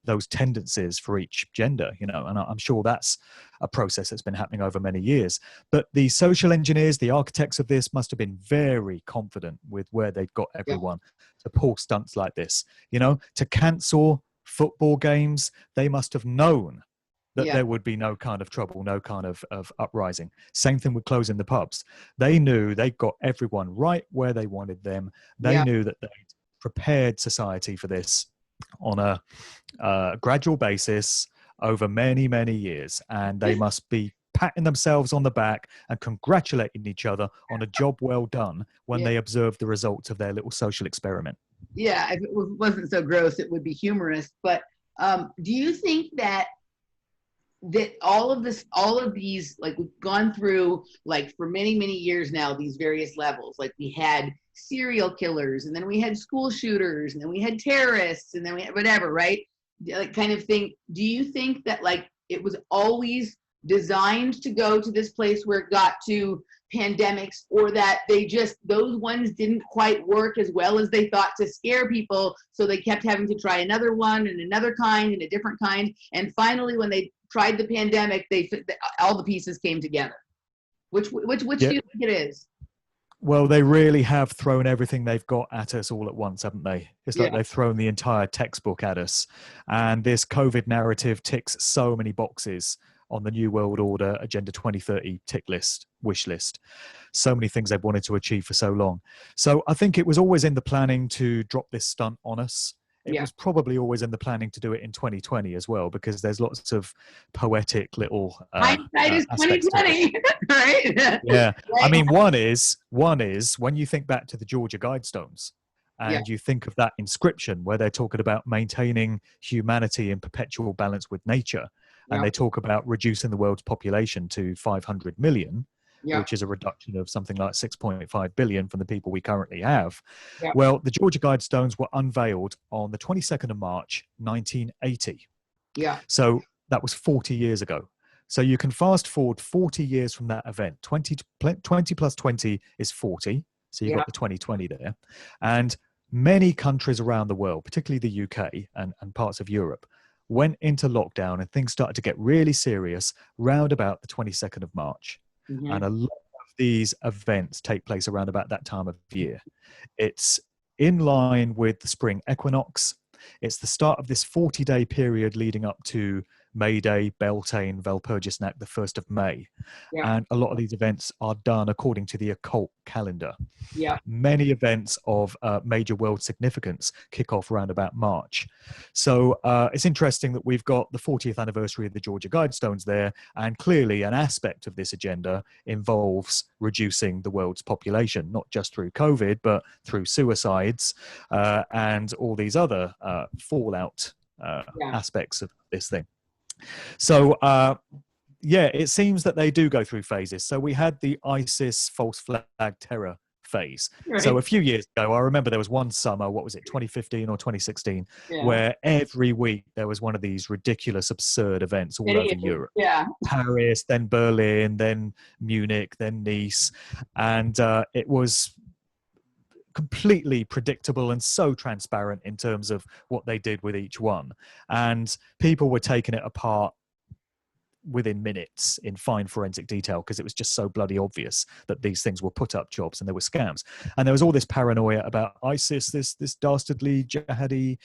those tendencies for each gender, and I'm sure that's a process that's been happening over many years. But the social engineers, the architects of this must have been very confident with where they've got everyone to pull stunts like this, to cancel football games. They must have known that there would be no kind of trouble, no kind of uprising. Same thing with closing the pubs. They knew they got everyone right where they wanted them. They knew that they'd prepared society for this on a gradual basis over many, many years. And they must be patting themselves on the back and congratulating each other on a job well done when they observe the results of their little social experiment. Yeah, if it wasn't so gross, it would be humorous. But do you think that all of these, like, we've gone through, like, for many, many years now, these various levels, like we had serial killers, and then we had school shooters, and then we had terrorists, and then we had whatever, right? Like, kind of thing. Do you think that, like, it was always designed to go to this place where it got to pandemics, or that those ones didn't quite work as well as they thought to scare people, so they kept having to try another one and another kind and a different kind, and finally when they tried the pandemic, all the pieces came together? Which do you think it is? Well, they really have thrown everything they've got at us all at once, haven't they? It's like they've thrown the entire textbook at us. And this COVID narrative ticks so many boxes on the New World Order, Agenda 2030 tick list, wish list. So many things they've wanted to achieve for so long. So I think it was always in the planning to drop this stunt on us. It was probably always in the planning to do it in 2020 as well, because there's lots of poetic little hindsight is 2020, right? Yeah. I mean, one is when you think back to the Georgia Guidestones and you think of that inscription where they're talking about maintaining humanity in perpetual balance with nature, and they talk about reducing the world's population to 500 million, which is a reduction of something like 6.5 billion from the people we currently have. Well, the Georgia Guidestones were unveiled on the 22nd of March, 1980. So that was 40 years ago. So you can fast forward 40 years from that event. 20 plus 20 is 40. So you've got the 2020 there. And many countries around the world, particularly the UK and parts of Europe, went into lockdown, and things started to get really serious round about the 22nd of March. And a lot of these events take place around about that time of year. It's in line with the spring equinox. It's the start of this 40-day period leading up to May Day, Beltane, Walpurgisnacht, the 1st of May. Yeah. And a lot of these events are done according to the occult calendar. Yeah. Many events of major world significance kick off around about March. So it's interesting that we've got the 40th anniversary of the Georgia Guidestones there, and clearly an aspect of this agenda involves reducing the world's population, not just through COVID, but through suicides and all these other fallout aspects of this thing. So yeah, it seems that they do go through phases. So we had the ISIS false flag terror phase. Right. So a few years ago, I remember there was one summer, what was it, 2015 or 2016, where every week there was one of these ridiculous, absurd events all over Europe. Yeah. Paris, then Berlin, then Munich, then Nice. And it was completely predictable and so transparent in terms of what they did with each one. And people were taking it apart within minutes in fine forensic detail because it was just so bloody obvious that these things were put up jobs and there were scams. And there was all this paranoia about ISIS, this dastardly jihadi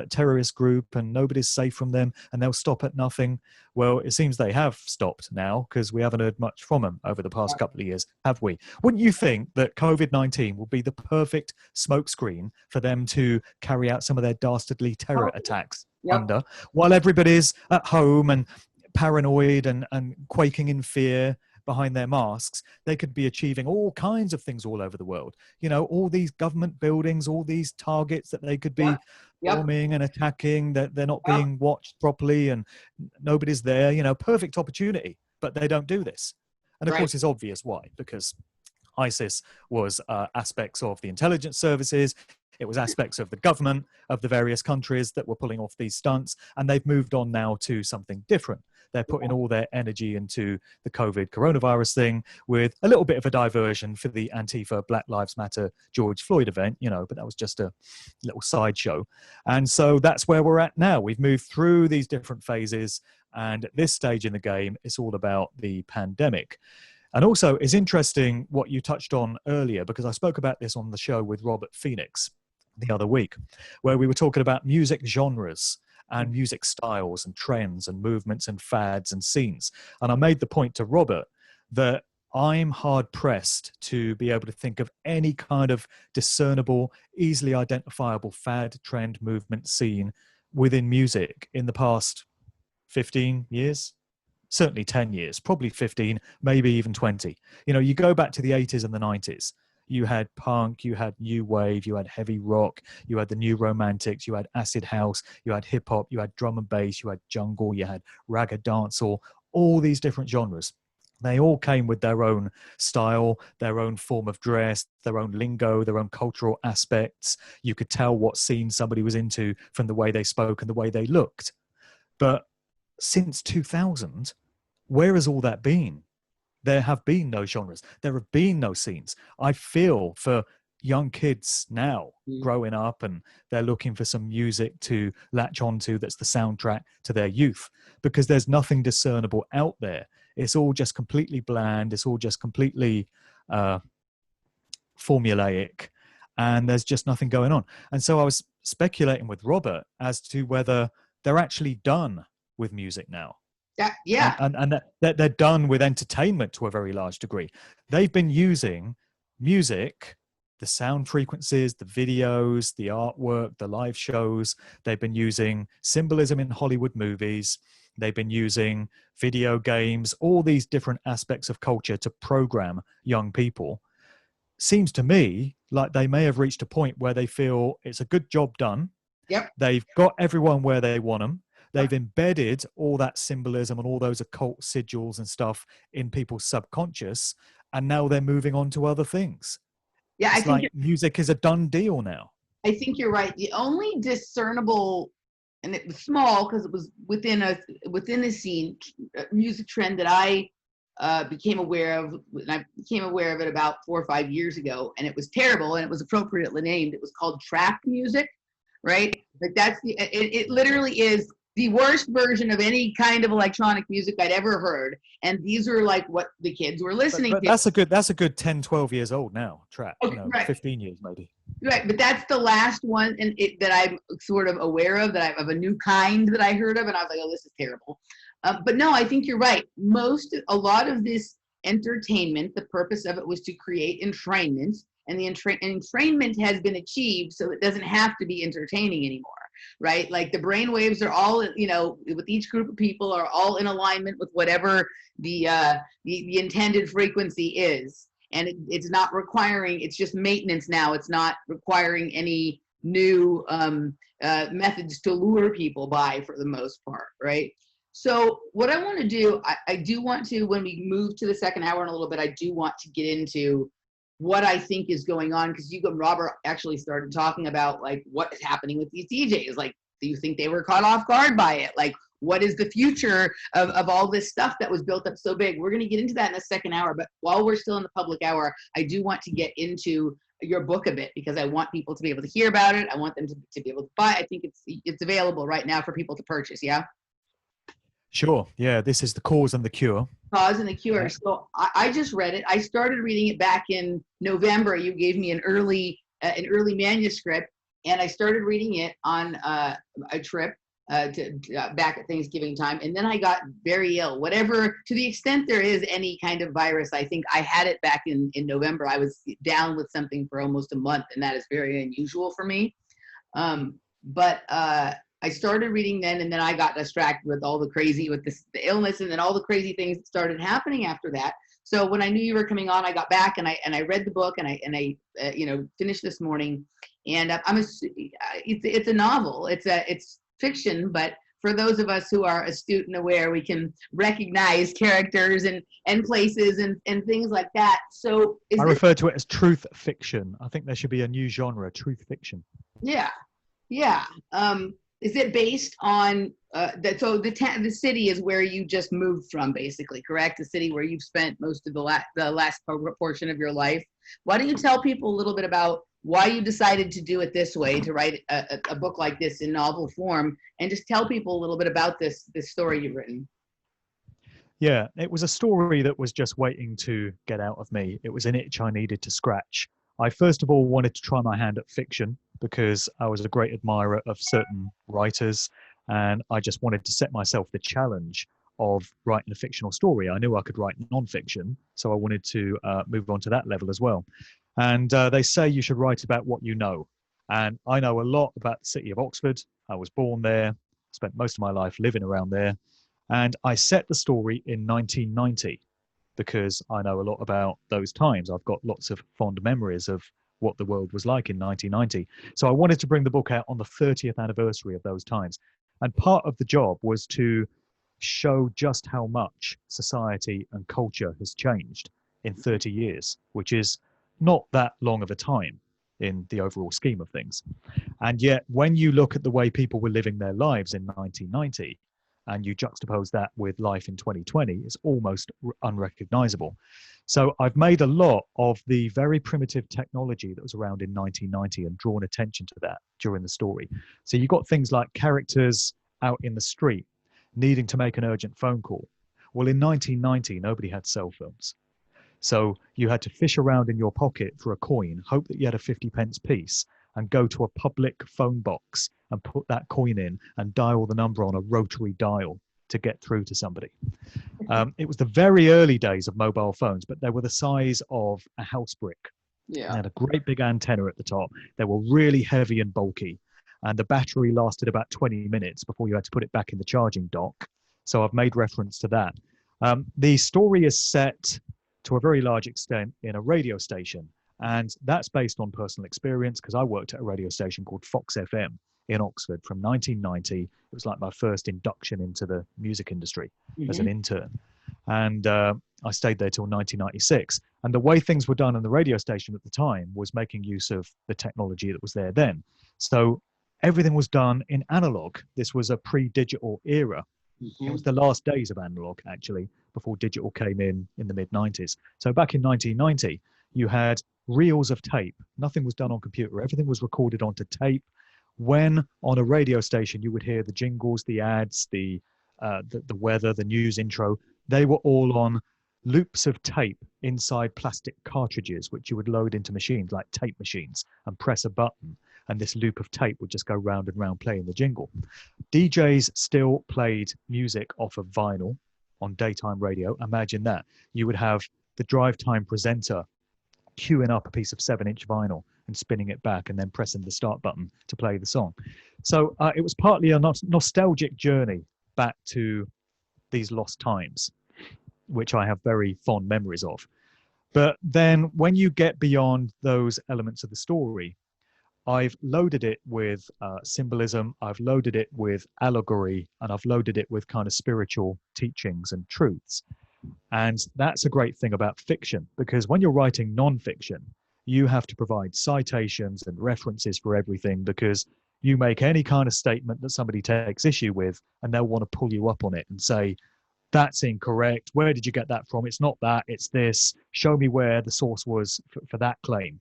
terrorist group, and nobody's safe from them and they'll stop at nothing. Well, it seems they have stopped now because we haven't heard much from them over the past couple of years, have we? Wouldn't you think that COVID-19 will be the perfect smokescreen for them to carry out some of their dastardly terror attacks under, while everybody's at home and paranoid and quaking in fear behind their masks? They could be achieving all kinds of things all over the world. You know, all these government buildings, all these targets that they could be bombing and attacking, that they're not being watched properly and nobody's there. You know, perfect opportunity, but they don't do this. And of course, it's obvious why, because ISIS was aspects of the intelligence services. It was aspects of the government of the various countries that were pulling off these stunts, and they've moved on now to something different. They're putting all their energy into the COVID coronavirus thing with a little bit of a diversion for the Antifa Black Lives Matter George Floyd event, you know, but that was just a little sideshow. And so that's where we're at now. We've moved through these different phases, and at this stage in the game, it's all about the pandemic. And also, it's interesting what you touched on earlier, because I spoke about this on the show with Robert Phoenix the other week, where we were talking about music genres and music styles and trends and movements and fads and scenes. And I made the point to Robert that I'm hard pressed to be able to think of any kind of discernible, easily identifiable fad, trend, movement, scene within music in the past 15 years. Certainly 10 years, probably 15, maybe even 20. You know, you go back to the 80s and the 90s. You had punk, you had new wave, you had heavy rock, you had the new romantics, you had acid house, you had hip hop, you had drum and bass, you had jungle, you had ragga dancehall, all these different genres. They all came with their own style, their own form of dress, their own lingo, their own cultural aspects. You could tell what scene somebody was into from the way they spoke and the way they looked. But since 2000, where has all that been? There have been no genres. There have been no scenes. I feel for young kids now growing up, and they're looking for some music to latch onto that's the soundtrack to their youth, because there's nothing discernible out there. It's all just completely bland. It's all just completely formulaic, and there's just nothing going on. And so I was speculating with Robert as to whether they're actually done with music now. And that they're done with entertainment to a very large degree. They've been using music, the sound frequencies, the videos, the artwork, the live shows. They've been using symbolism in Hollywood movies. They've been using video games, all these different aspects of culture to program young people. Seems to me like they may have reached a point where they feel it's a good job done. They've got everyone where they want them. They've embedded all that symbolism and all those occult sigils and stuff in people's subconscious, and now they're moving on to other things. Yeah, it's like music is a done deal now. I think you're right. The only discernible, and it was small because it was within the scene, music trend that I became aware of, and I became aware of it about 4 or 5 years ago, and it was terrible, and it was appropriately named. It was called trap music, right? Like that's it literally is the worst version of any kind of electronic music I'd ever heard. And these are like what the kids were listening to. That's a good 10, 12 years old now, trap, 15 years maybe. Right, but that's the last one that I'm sort of aware of, that I of a new kind that I heard of, and I was like, oh, this is terrible. But no, I think you're right. A lot of this entertainment, the purpose of it was to create entrainment, and the entrainment has been achieved, so it doesn't have to be entertaining anymore, right? Like the brain waves are all, with each group of people are all in alignment with whatever the intended frequency is. And it's not requiring, it's just maintenance now. It's not requiring any new methods to lure people by, for the most part, right? So what I want to do, I do want to, when we move to the second hour in a little bit, I do want to get into what I think is going on, because you and Robert actually started talking about like what is happening with these DJs. Like, do you think they were caught off guard by it? Like, what is the future of all this stuff that was built up so big? We're going to get into that in the second hour, but while we're still in the public hour, I do want to get into your book a bit, because I want people to be able to hear about it. I want them to be able to buy. I think it's available right now for people to purchase. Yeah. Sure. Yeah. This is The Cause and the Cure. Cause and the Cure. So I just read it. I started reading it back in November. You gave me an early manuscript, and I started reading it on a trip back at Thanksgiving time, and then I got very ill. Whatever, to the extent there is any kind of virus, I think I had it back in November. I was down with something for almost a month, and that is very unusual for me. But I started reading then, and then I got distracted with all the crazy, with the illness, and then all the crazy things that started happening after that. So when I knew you were coming on, I got back and I read the book, and I finished this morning. And it's a novel. It's fiction, but for those of us who are astute and aware, we can recognize characters and places and things like that. So I refer to it as truth fiction. I think there should be a new genre, truth fiction. Yeah. Is it based on so the city is where you just moved from, basically, correct? The city where you've spent most of the last portion of your life. Why don't you tell people a little bit about why you decided to do it this way, to write a book like this in novel form, and just tell people a little bit about this story you've written? Yeah, it was a story that was just waiting to get out of me. It was an itch I needed to scratch. I first of all wanted to try my hand at fiction, because I was a great admirer of certain writers, and I just wanted to set myself the challenge of writing a fictional story. I knew I could write nonfiction, so I wanted to move on to that level as well. And they say you should write about what you know. And I know a lot about the city of Oxford. I was born there, spent most of my life living around there. And I set the story in 1990 because I know a lot about those times. I've got lots of fond memories of what the world was like in 1990. So I wanted to bring the book out on the 30th anniversary of those times. And part of the job was to show just how much society and culture has changed in 30 years, which is not that long of a time in the overall scheme of things. And yet, when you look at the way people were living their lives in 1990, and you juxtapose that with life in 2020, it's almost unrecognizable. So I've made a lot of the very primitive technology that was around in 1990 and drawn attention to that during the story. So you've got things like characters out in the street needing to make an urgent phone call. Well, in 1990, nobody had cell phones. So you had to fish around in your pocket for a coin, hope that you had a 50p piece, and go to a public phone box and put that coin in and dial the number on a rotary dial to get through to somebody. It was the very early days of mobile phones, but they were the size of a house brick. Yeah. They had a great big antenna at the top. They were really heavy and bulky, and the battery lasted about 20 minutes before you had to put it back in the charging dock. So I've made reference to that. The story is set to a very large extent in a radio station, and that's based on personal experience because I worked at a radio station called Fox FM in Oxford from 1990. It was like my first induction into the music industry as an intern. And I stayed there till 1996. And the way things were done on the radio station at the time was making use of the technology that was there then. So everything was done in analog. This was a pre-digital era. It was the last days of analog, actually, before digital came in the mid-90s. So back in 1990, you had reels of tape. Nothing was done on computer. Everything was recorded onto tape. When on a radio station, you would hear the jingles, the ads, the weather, the news intro. They were all on loops of tape inside plastic cartridges, which you would load into machines like tape machines and press a button, and this loop of tape would just go round and round playing the jingle. DJs still played music off of vinyl on daytime radio. Imagine that. You would have the drive time presenter queuing up a piece of 7-inch vinyl and spinning it back and then pressing the start button to play the song. So it was partly a nostalgic journey back to these lost times, which I have very fond memories of. But then when you get beyond those elements of the story, I've loaded it with symbolism, I've loaded it with allegory, and I've loaded it with kind of spiritual teachings and truths. And that's a great thing about fiction, because when you're writing non-fiction, you have to provide citations and references for everything, because you make any kind of statement that somebody takes issue with, and they'll want to pull you up on it and say, that's incorrect. Where did you get that from? It's not that, it's this. Show me where the source was for that claim.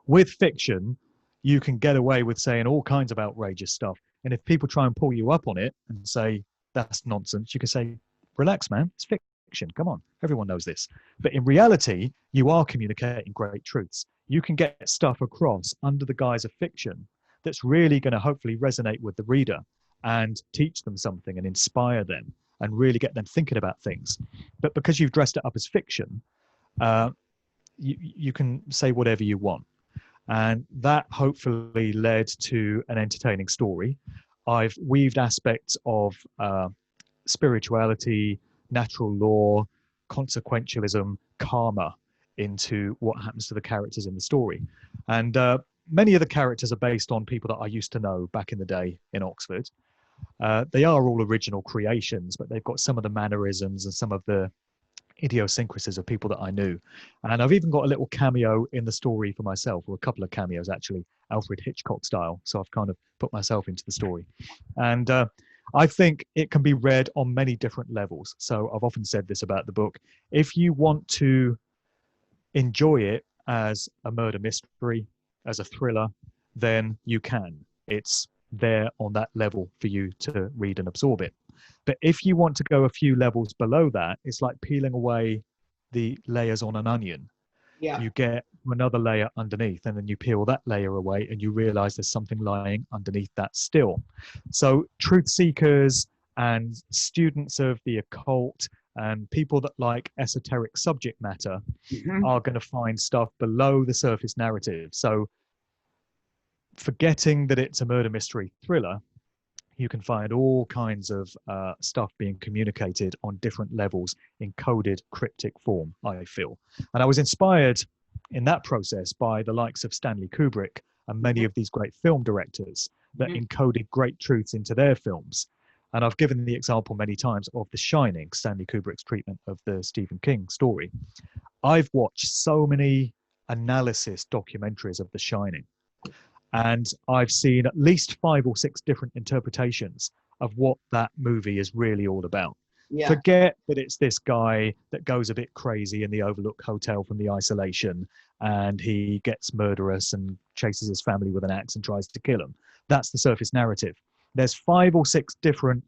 With fiction, you can get away with saying all kinds of outrageous stuff. And if people try and pull you up on it and say, that's nonsense, you can say, relax, man, it's fiction. Come on, everyone knows this. But in reality, you are communicating great truths. You can get stuff across under the guise of fiction that's really going to hopefully resonate with the reader and teach them something and inspire them and really get them thinking about things. But because you've dressed it up as fiction, you can say whatever you want. And that hopefully led to an entertaining story. I've weaved aspects of spirituality, natural law, consequentialism, karma into what happens to the characters in the story. And many of the characters are based on people that I used to know back in the day in Oxford. They are all original creations, but they've got some of the mannerisms and some of the idiosyncrasies of people that I knew. And I've even got a little cameo in the story for myself, or a couple of cameos actually, Alfred Hitchcock style. So I've kind of put myself into the story. And I think it can be read on many different levels. So I've often said this about the book. If you want to enjoy it as a murder mystery, as a thriller, then you can. It's there on that level for you to read and absorb it. But if you want to go a few levels below that, it's like peeling away the layers on an onion. Yeah. You get another layer underneath, and then you peel that layer away and you realize there's something lying underneath that still. So truth seekers and students of the occult and people that like esoteric subject matter are going to find stuff below the surface narrative. So forgetting that it's a murder mystery thriller, you can find all kinds of stuff being communicated on different levels in coded cryptic form, I feel. And I was inspired in that process by the likes of Stanley Kubrick and many of these great film directors that encoded great truths into their films. And I've given the example many times of The Shining, Stanley Kubrick's treatment of the Stephen King story. I've watched so many analysis documentaries of The Shining, and I've seen at least 5 or 6 different interpretations of what that movie is really all about. Yeah. Forget that it's this guy that goes a bit crazy in the Overlook Hotel from the isolation, and he gets murderous and chases his family with an axe and tries to kill them. That's the surface narrative. There's 5 or 6 different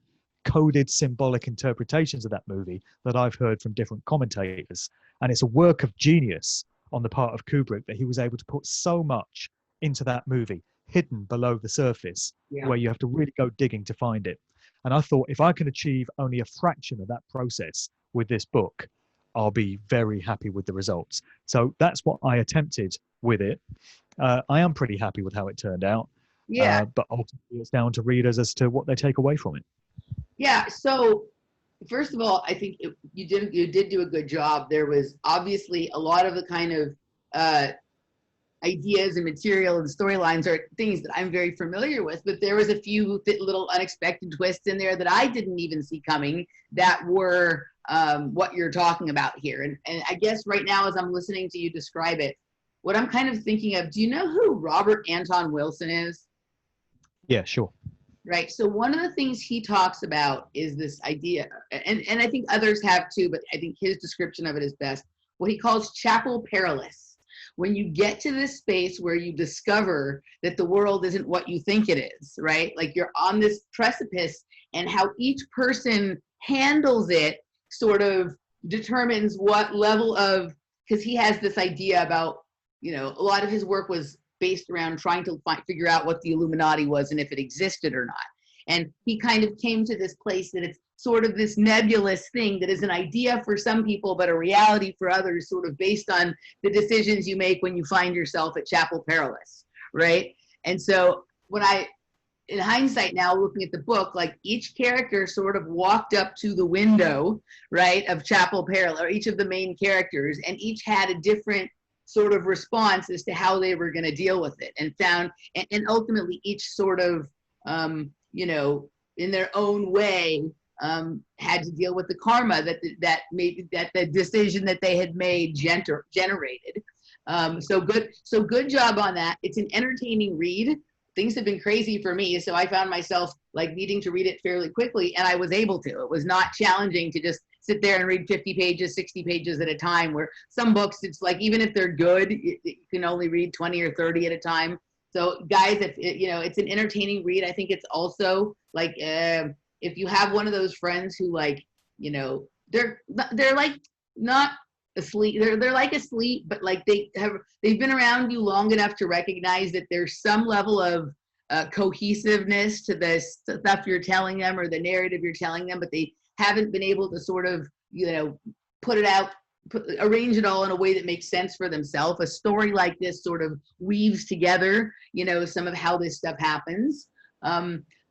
coded symbolic interpretations of that movie that I've heard from different commentators. And it's a work of genius on the part of Kubrick that he was able to put so much into that movie, hidden below the surface, where you have to really go digging to find it. And I thought, if I can achieve only a fraction of that process with this book, I'll be very happy with the results. So that's what I attempted with it. I am pretty happy with how it turned out. Yeah. But ultimately, it's down to readers as to what they take away from it. Yeah. So first of all, I think you did do a good job. There was obviously a lot of the kind of ideas and material and storylines are things that I'm very familiar with, but there was a few little unexpected twists in there that I didn't even see coming that were what you're talking about here. And I guess right now, as I'm listening to you describe it, what I'm kind of thinking of, do you know who Robert Anton Wilson is? Yeah, sure. Right. So one of the things he talks about is this idea, and I think others have too, but I think his description of it is best, what he calls chapel perilous. When you get to this space where you discover that the world isn't what you think it is, right? Like you're on this precipice, and how each person handles it sort of determines what level of because he has this idea about, a lot of his work was based around trying to figure out what the Illuminati was and if it existed or not. And he kind of came to this place that it's sort of this nebulous thing that is an idea for some people, but a reality for others, sort of based on the decisions you make when you find yourself at Chapel Perilous, right? And so when in hindsight now, looking at the book, like each character sort of walked up to the window, right, of Chapel Perilous, or each of the main characters, and each had a different sort of response as to how they were going to deal with it, and found, and ultimately each sort of, in their own way, had to deal with the karma that the decision that they had made generated. So good job on that. It's an entertaining read. Things have been crazy for me, so I found myself like needing to read it fairly quickly, and I was able to. It was not challenging to just sit there and read 50 pages, 60 pages at a time, where some books, it's like, even if they're good, you can only read 20 or 30 at a time. So guys, if it's an entertaining read. I think it's also like, if you have one of those friends who they're like not asleep, they're like asleep, but like they've been around you long enough to recognize that there's some level of cohesiveness to the stuff you're telling them or the narrative you're telling them, but they haven't been able to sort of put it out, arrange it all in a way that makes sense for themselves. A story like this sort of weaves together some of how this stuff happens.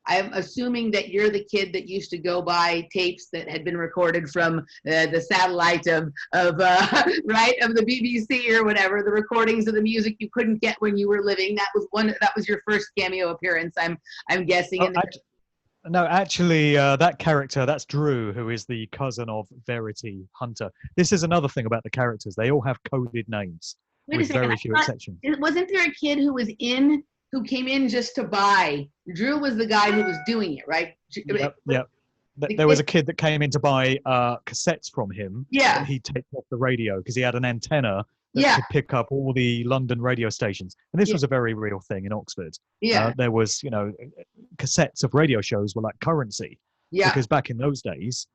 I'm assuming that you're the kid that used to go buy tapes that had been recorded from the satellite of right, of the BBC or whatever, the recordings of the music you couldn't get when you were living. That was your first cameo appearance, I'm guessing. No, actually, that character, that's Drew, who is the cousin of Verity Hunter. This is another thing about the characters. They all have coded names, with very few exceptions. Wasn't there a kid who came in just to buy? Drew was the guy who was doing it, right? Yep. There was a kid that came in to buy cassettes from him. Yeah. That he taped off the radio because he had an antenna that could pick up all the London radio stations. And this was a very real thing in Oxford. Yeah. There was, cassettes of radio shows were like currency. Yeah. Because back in those days,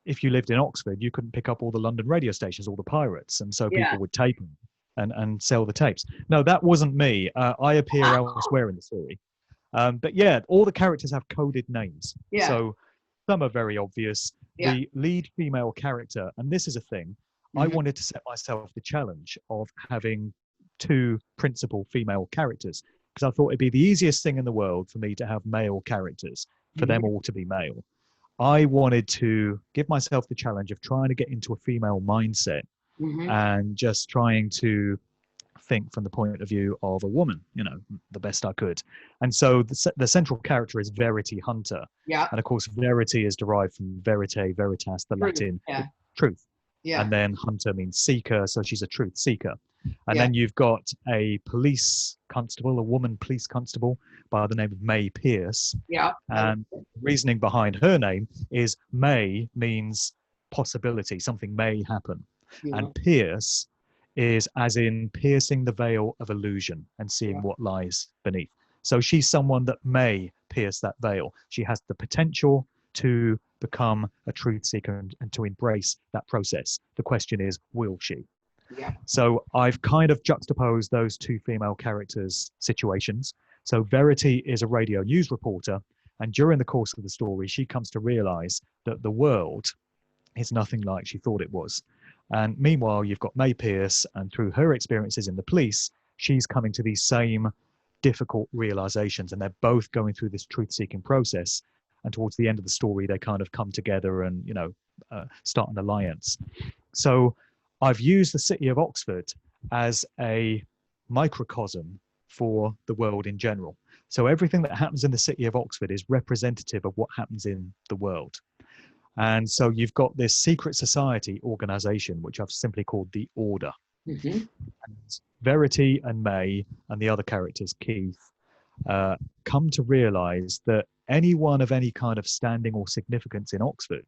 if you lived in Oxford, you couldn't pick up all the London radio stations, all the pirates. And so people would tape them and sell the tapes. No, that wasn't me. I appear elsewhere in the story. But yeah, all the characters have coded names. Yeah. So some are very obvious. Yeah. The lead female character, and this is a thing, I wanted to set myself the challenge of having two principal female characters, because I thought it'd be the easiest thing in the world for me to have male characters, for them all to be male. I wanted to give myself the challenge of trying to get into a female mindset and just trying to think from the point of view of a woman, the best I could. And so the central character is Verity Hunter. Yeah. And of course, Verity is derived from verite, veritas, the Latin truth. Yeah. And then Hunter means seeker, so she's a truth seeker. And then you've got a police constable, a woman police constable by the name of May Pierce. Yeah. And the reasoning behind her name is May means possibility, something may happen. Yeah. And Pierce is as in piercing the veil of illusion and seeing what lies beneath. So she's someone that may pierce that veil. She has the potential to become a truth seeker and to embrace that process. The question is, will she? Yeah. So I've kind of juxtaposed those two female characters' situations. So Verity is a radio news reporter, and during the course of the story, she comes to realize that the world is nothing like she thought it was. And meanwhile, you've got May Pierce, and through her experiences in the police, she's coming to these same difficult realizations, and they're both going through this truth-seeking process. And towards the end of the story, they kind of come together and, start an alliance. So I've used the city of Oxford as a microcosm for the world in general. So everything that happens in the city of Oxford is representative of what happens in the world. And so you've got this secret society organization, which I've simply called the Order. And Verity and May and the other characters, Keith, come to realize that anyone of any kind of standing or significance in Oxford,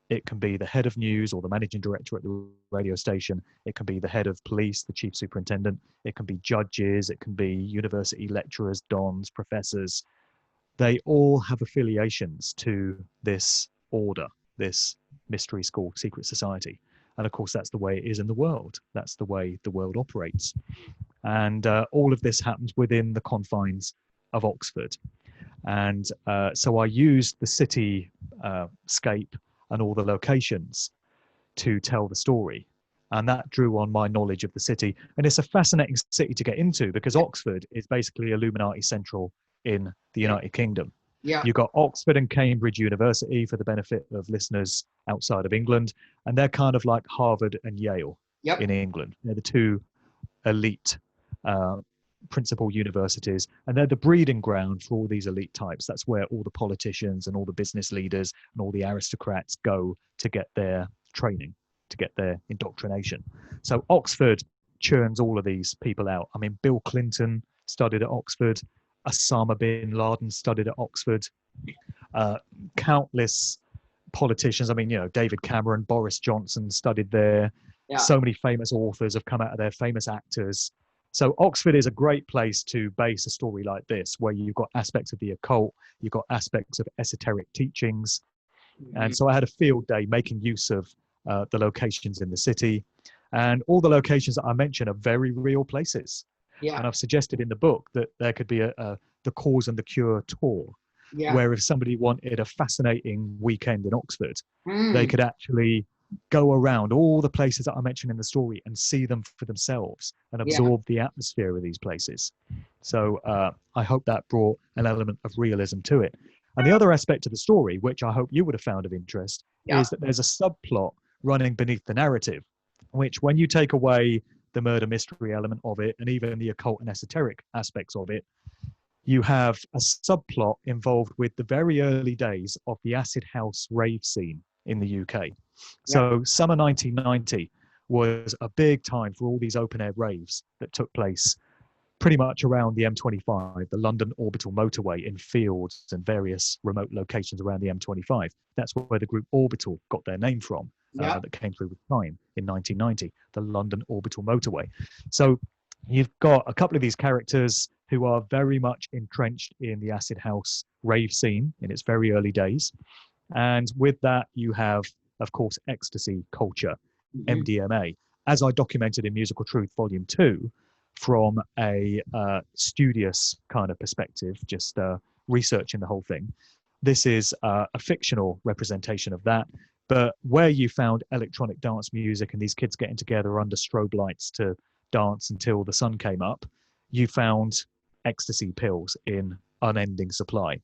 it can be the head of news or the managing director at the radio station, it can be the head of police, the chief superintendent, it can be judges, it can be university lecturers, dons, professors. They all have affiliations to this order, this mystery school secret society. And of course, that's the way it is in the world. That's the way the world operates. And all of this happens within the confines of Oxford. And so I used the city scape and all the locations to tell the story. And that drew on my knowledge of the city. And it's a fascinating city to get into because Oxford is basically Illuminati Central in the United Kingdom. Yeah. You've got Oxford and Cambridge University for the benefit of listeners outside of England. And they're kind of like Harvard and Yale in England. They're the two elite principal universities, and they're the breeding ground for all these elite types. That's where all the politicians and all the business leaders and all the aristocrats go to get their training, to get their indoctrination. So Oxford churns all of these people out. I mean, Bill Clinton studied at Oxford, Osama bin Laden studied at Oxford, countless politicians. I mean, you know, David Cameron, Boris Johnson studied there. So many famous authors have come out of there, famous actors. So Oxford is a great place to base a story like this, where you've got aspects of the occult, you've got aspects of esoteric teachings. And so I had a field day making use of the locations in the city. And all the locations that I mentioned are very real places. And I've suggested in the book that there could be the Cause and the Cure tour, where if somebody wanted a fascinating weekend in Oxford, they could actually go around all the places that I mentioned in the story and see them for themselves and absorb the atmosphere of these places. So I hope that brought an element of realism to it. And the other aspect of the story, which I hope you would have found of interest, is that there's a subplot running beneath the narrative, which when you take away the murder mystery element of it and even the occult and esoteric aspects of it, you have a subplot involved with the very early days of the acid house rave scene in the UK. So summer 1990 was a big time for all these open air raves that took place pretty much around the M25, the London Orbital motorway, in fields and various remote locations around the M25. That's where the group Orbital got their name from, that came through with time in 1990, the London Orbital motorway. So you've got a couple of these characters who are very much entrenched in the acid house rave scene in its very early days. And with that, you have, of course, ecstasy culture, MDMA, as I documented in Musical Truth Volume 2, from a studious kind of perspective, just researching the whole thing. This is a fictional representation of that, but where you found electronic dance music and these kids getting together under strobe lights to dance until the sun came up, you found ecstasy pills in unending supply.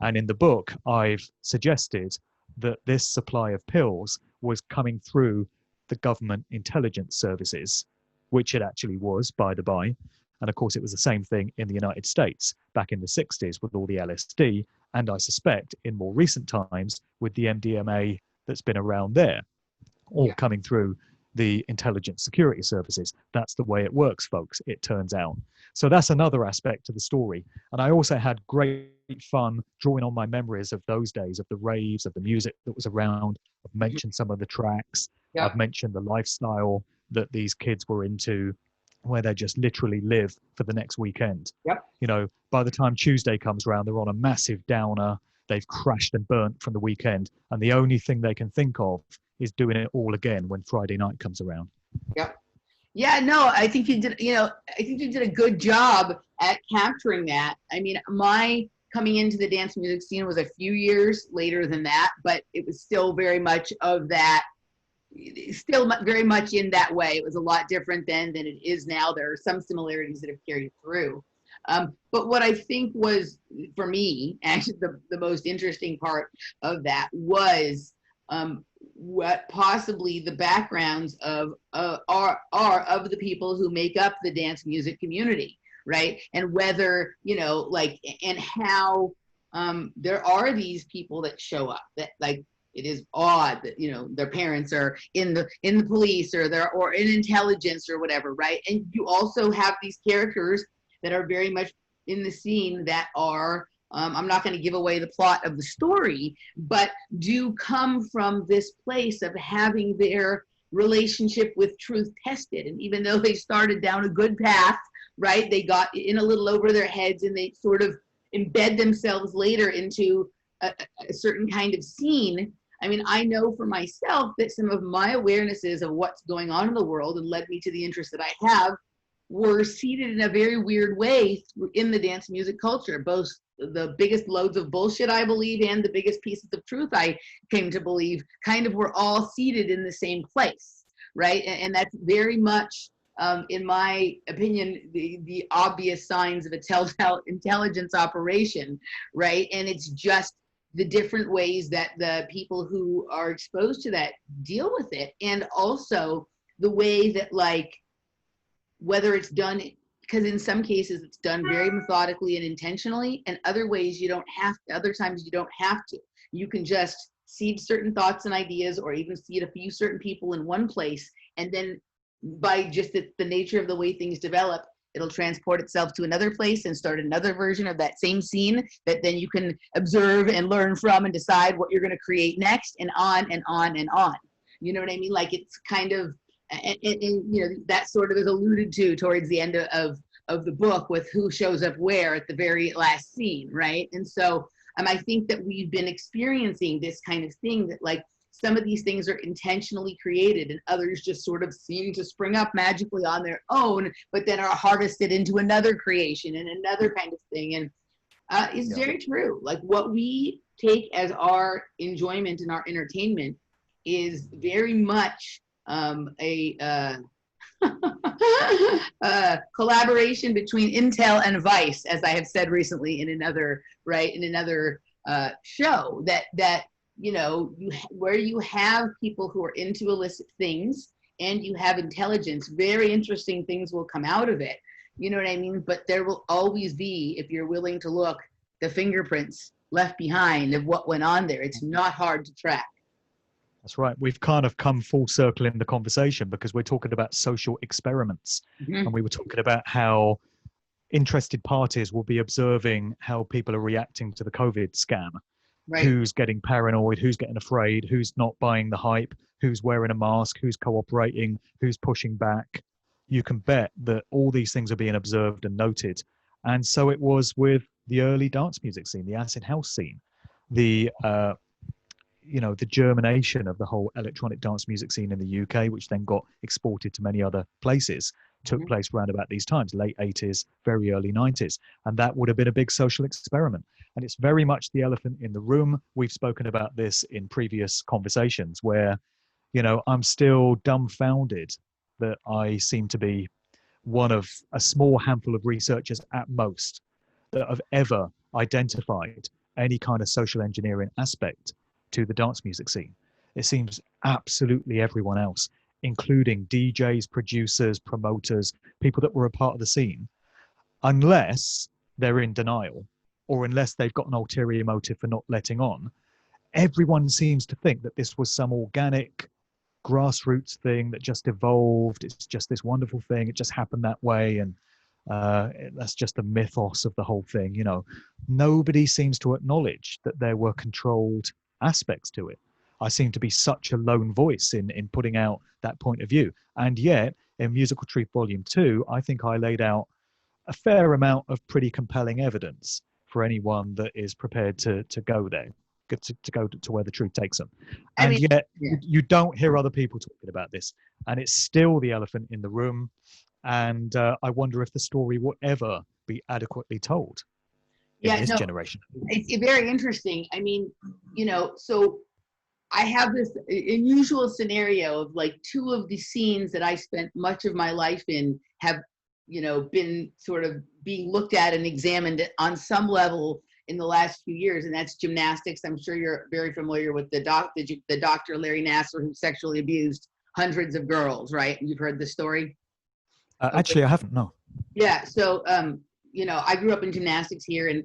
And in the book, I've suggested that this supply of pills was coming through the government intelligence services, which it actually was, by the by. And of course, it was the same thing in the United States back in the 60s with all the LSD. And I suspect in more recent times with the MDMA that's been around there, all coming through the intelligence security services. That's the way it works, folks, it turns out. So that's another aspect to the story. And I also had great fun drawing on my memories of those days, of the raves, of the music that was around. I've mentioned some of the tracks. I've mentioned the lifestyle that these kids were into, where they just literally live for the next weekend. You know, by the time Tuesday comes around, they're on a massive downer. They've crashed and burnt from the weekend. And the only thing they can think of is doing it all again when Friday night comes around. Yeah, no, I think you did, I think you did a good job at capturing that. I mean, my coming into the dance music scene was a few years later than that, but it was still very much of that, still very much in that way. It was a lot different then than it is now. There are some similarities that have carried through. But what I think was, for me, actually the most interesting part of that was what possibly the backgrounds of are of the people who make up the dance music community, right? And whether, and how there are these people that show up that, like, it is odd that, their parents are in the police or in intelligence or whatever, right? And you also have these characters that are very much in the scene that are, I'm not going to give away the plot of the story, but do come from this place of having their relationship with truth tested. And even though they started down a good path, right, they got in a little over their heads and they sort of embed themselves later into a certain kind of scene. I mean, I know for myself that some of my awarenesses of what's going on in the world and led me to the interest that I have were seated in a very weird way in the dance music culture. Both the biggest loads of bullshit, I believe, and the biggest pieces of truth I came to believe kind of were all seated in the same place, right? And that's very much, in my opinion, the obvious signs of a telltale intelligence operation, right? And it's just the different ways that the people who are exposed to that deal with it. And also the way that, like, whether it's done, because in some cases it's done very methodically and intentionally, and other ways you don't have to, other times you don't have to. You can just seed certain thoughts and ideas, or even seed a few certain people in one place, and then by just the nature of the way things develop, it'll transport itself to another place and start another version of that same scene that then you can observe and learn from and decide what you're going to create next, and on and on and on. You know what I mean? Like, it's kind of, and you know, that sort of is alluded to towards the end of the book with who shows up where at the very last scene, right? And so I think that we've been experiencing this kind of thing, that like some of these things are intentionally created and others just sort of seem to spring up magically on their own, but then are harvested into another creation and another kind of thing. And it's very true. Like, what we take as our enjoyment and our entertainment is very much a collaboration between Intel and Vice, as I have said recently in another, right, in another show, that you know, where you have people who are into illicit things and you have intelligence, very interesting things will come out of it. You know what I mean? But there will always be, if you're willing to look, the fingerprints left behind of what went on there. It's not hard to track. That's right. We've kind of come full circle in the conversation, because we're talking about social experiments. And we were talking about how interested parties will be observing how people are reacting to the COVID scam. Right. Who's getting paranoid, who's getting afraid, who's not buying the hype, who's wearing a mask, who's cooperating, who's pushing back. You can bet that all these things are being observed and noted. And so it was with the early dance music scene, the acid house scene, the you know, the germination of the whole electronic dance music scene in the UK, which then got exported to many other places, took place around about these times, late 80s, very early 90s. And that would have been a big social experiment. And it's very much the elephant in the room. We've spoken about this in previous conversations where, you know, I'm still dumbfounded that I seem to be one of a small handful of researchers at most that have ever identified any kind of social engineering aspect to the dance music scene. It seems absolutely everyone else, including DJs, producers, promoters, people that were a part of the scene, unless they're in denial or unless they've got an ulterior motive for not letting on, everyone seems to think that this was some organic grassroots thing that just evolved. It's just this wonderful thing. It just happened that way. And that's just the mythos of the whole thing. You know, nobody seems to acknowledge that there were controlled aspects to it. I seem to be such a lone voice in putting out that point of view. And yet in Musical Truth Volume 2, I think I laid out a fair amount of pretty compelling evidence for anyone that is prepared to go there, to go to where the truth takes them. And yet you don't hear other people talking about this. And it's still the elephant in the room. And I wonder if the story will ever be adequately told in this generation. It's very interesting. I mean, you know, so I have this unusual scenario of like two of the scenes that I spent much of my life in have, you know, been sort of being looked at and examined on some level in the last few years, and that's gymnastics. I'm sure you're very familiar with the doctor Larry Nassar, who sexually abused hundreds of girls, right? You've heard the story? Actually, I haven't, no. Yeah, so, you know, I grew up in gymnastics here, and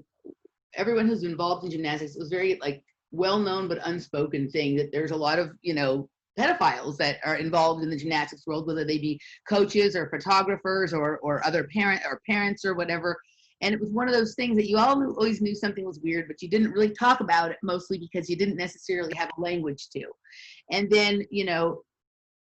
everyone who's involved in gymnastics, it was very like well-known but unspoken thing that there's a lot of, you know, pedophiles that are involved in the gymnastics world, whether they be coaches or photographers or other parents or whatever. And it was one of those things that you always knew something was weird, but you didn't really talk about it, mostly because you didn't necessarily have a language to. And then, you know,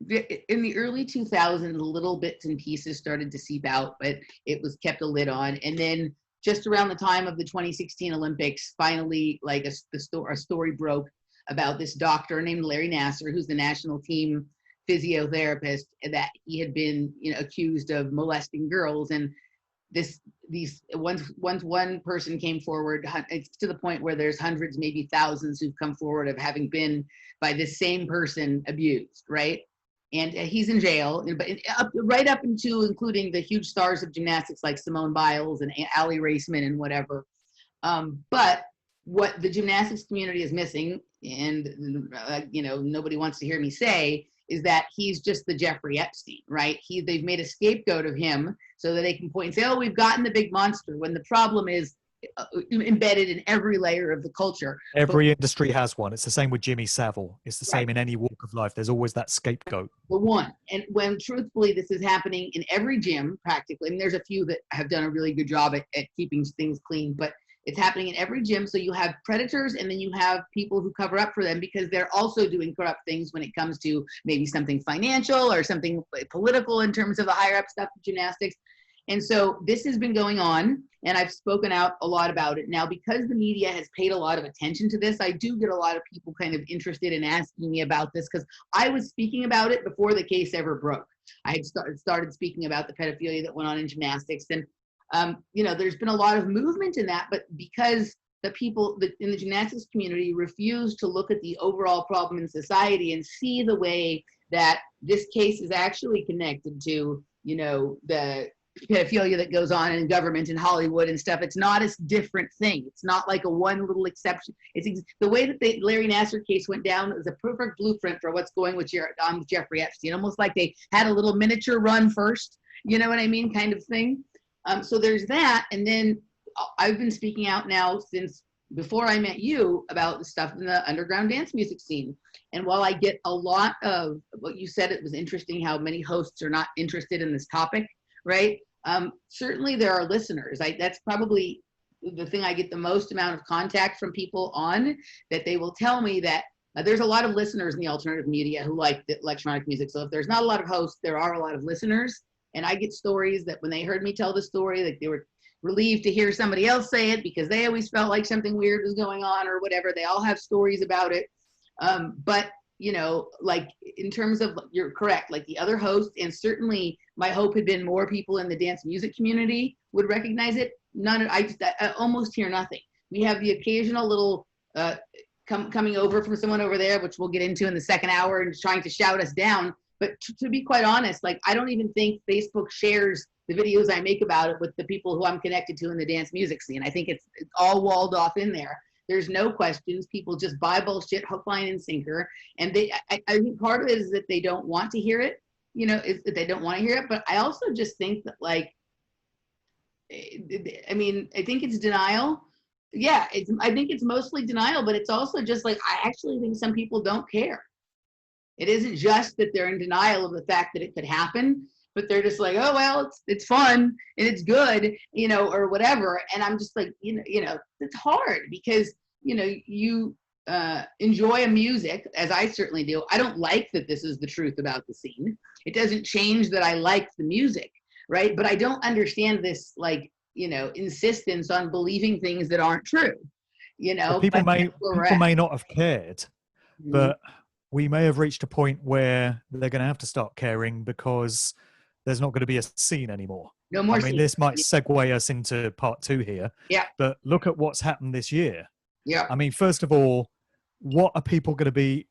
in the early 2000s, little bits and pieces started to seep out, but it was kept a lid on. And then just around the time of the 2016 Olympics, finally, like a story broke about this doctor named Larry Nasser, who's the national team physiotherapist, that he had been, accused of molesting girls. And once one person came forward, it's to the point where there's hundreds, maybe thousands, who've come forward of having been by this same person abused, right? And he's in jail, but right up into including the huge stars of gymnastics like Simone Biles and Allie Raceman and whatever. But what the gymnastics community is missing, and nobody wants to hear me say, is that he's just the Jeffrey Epstein, right? They've made a scapegoat of him so that they can point and say, oh, we've gotten the big monster, when the problem is embedded in every layer of the culture. Every industry has one. It's the same with Jimmy Savile. It's the same in any walk of life. There's always that scapegoat. The one. And when truthfully, this is happening in every gym practically. I mean, there's a few that have done a really good job at keeping things clean, but it's happening in every gym. So you have predators, and then you have people who cover up for them because they're also doing corrupt things when it comes to maybe something financial or something political in terms of the higher up stuff of gymnastics. And so this has been going on, and I've spoken out a lot about it. Now, because the media has paid a lot of attention to this, I do get a lot of people kind of interested in asking me about this, because I was speaking about it before the case ever broke. I had started speaking about the pedophilia that went on in gymnastics. And, there's been a lot of movement in that, but because the people in the gymnastics community refuse to look at the overall problem in society and see the way that this case is actually connected to, the pedophilia that goes on in government and Hollywood and stuff. It's not a different thing. It's not like a one little exception. It's the way that the Larry Nasser case went down is a perfect blueprint for what's going with Jeffrey Epstein. Almost like they had a little miniature run first, you know what I mean, kind of thing. So there's that. And then I've been speaking out now since before I met you about the stuff in the underground dance music scene. And while I get a lot of what you said, it was interesting how many hosts are not interested in this topic, right? Certainly there are listeners. That's probably the thing I get the most amount of contact from people on, that they will tell me that there's a lot of listeners in the alternative media who like the electronic music. So if there's not a lot of hosts, there are a lot of listeners. And I get stories that when they heard me tell the story, like they were relieved to hear somebody else say it because they always felt like something weird was going on or whatever. They all have stories about it. But like in terms of, you're correct, like the other hosts, and certainly my hope had been more people in the dance music community would recognize it. I almost hear nothing. We have the occasional little coming over from someone over there, which we'll get into in the second hour, and trying to shout us down. But to be quite honest, like I don't even think Facebook shares the videos I make about it with the people who I'm connected to in the dance music scene. I think it's all walled off in there. There's no questions. People just buy bullshit, hook, line, and sinker. And I think part of it is that they don't want to hear it, is that they don't want to hear it. But I also just think that, like, I think it's denial. Yeah, I think it's mostly denial, but it's also just like, I actually think some people don't care. It isn't just that they're in denial of the fact that it could happen, but they're just like, oh, well, it's fun and it's good, or whatever. And I'm just like, it's hard because, you enjoy a music, as I certainly do. I don't like that this is the truth about the scene. It doesn't change that I like the music, right? But I don't understand this, like, insistence on believing things that aren't true, Well, people may not have cared, but we may have reached a point where they're going to have to start caring because there's not going to be a scene anymore. No more. This might segue us into part 2 here. Yeah. But look at what's happened this year. Yeah. First of all, what are people going to be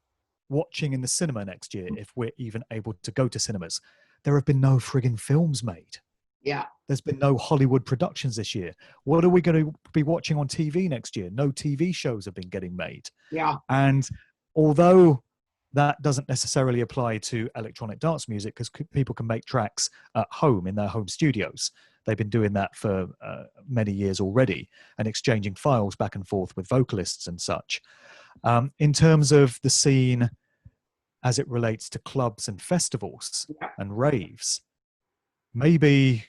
watching in the cinema next year if we're even able to go to cinemas? There have been no frigging films made. Yeah. There's been no Hollywood productions this year. What are we going to be watching on TV next year? No TV shows have been getting made. Yeah. And although that doesn't necessarily apply to electronic dance music, because people can make tracks at home in their home studios. They've been doing that for many years already and exchanging files back and forth with vocalists and such. In terms of the scene as it relates to clubs and festivals and raves, maybe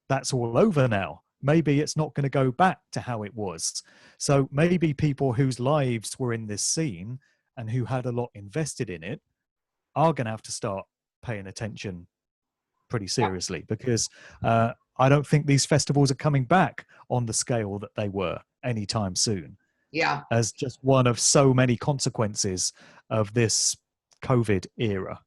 that's all over now. Maybe it's not going to go back to how it was. So maybe people whose lives were in this scene and who had a lot invested in it are going to have to start paying attention pretty seriously, because I don't think these festivals are coming back on the scale that they were anytime soon. Yeah, as just one of so many consequences of this COVID era.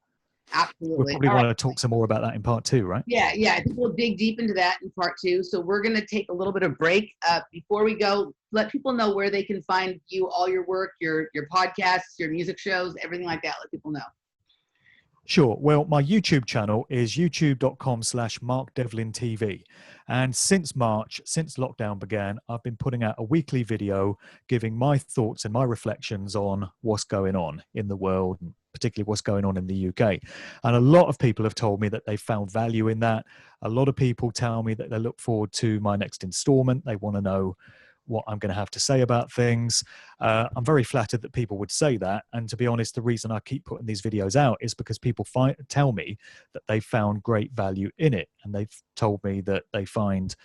We'll absolutely. probably All right. want to talk some more about that in part 2, right? Yeah, yeah. I think we'll dig deep into that in part 2. So we're going to take a little bit of break. Before we go, let people know where they can find you, all your work, your podcasts, your music shows, everything like that. Let people know. Sure. Well, my YouTube channel is youtube.com/MarkDevlinTV. And since March, since lockdown began, I've been putting out a weekly video giving my thoughts and my reflections on what's going on in the world, and particularly what's going on in the UK. And a lot of people have told me that they found value in that. A lot of people tell me that they look forward to my next installment. They want to know what I'm going to have to say about things. I'm very flattered that people would say that. And to be honest, the reason I keep putting these videos out is because people tell me that they found great value in it. And they've told me that they find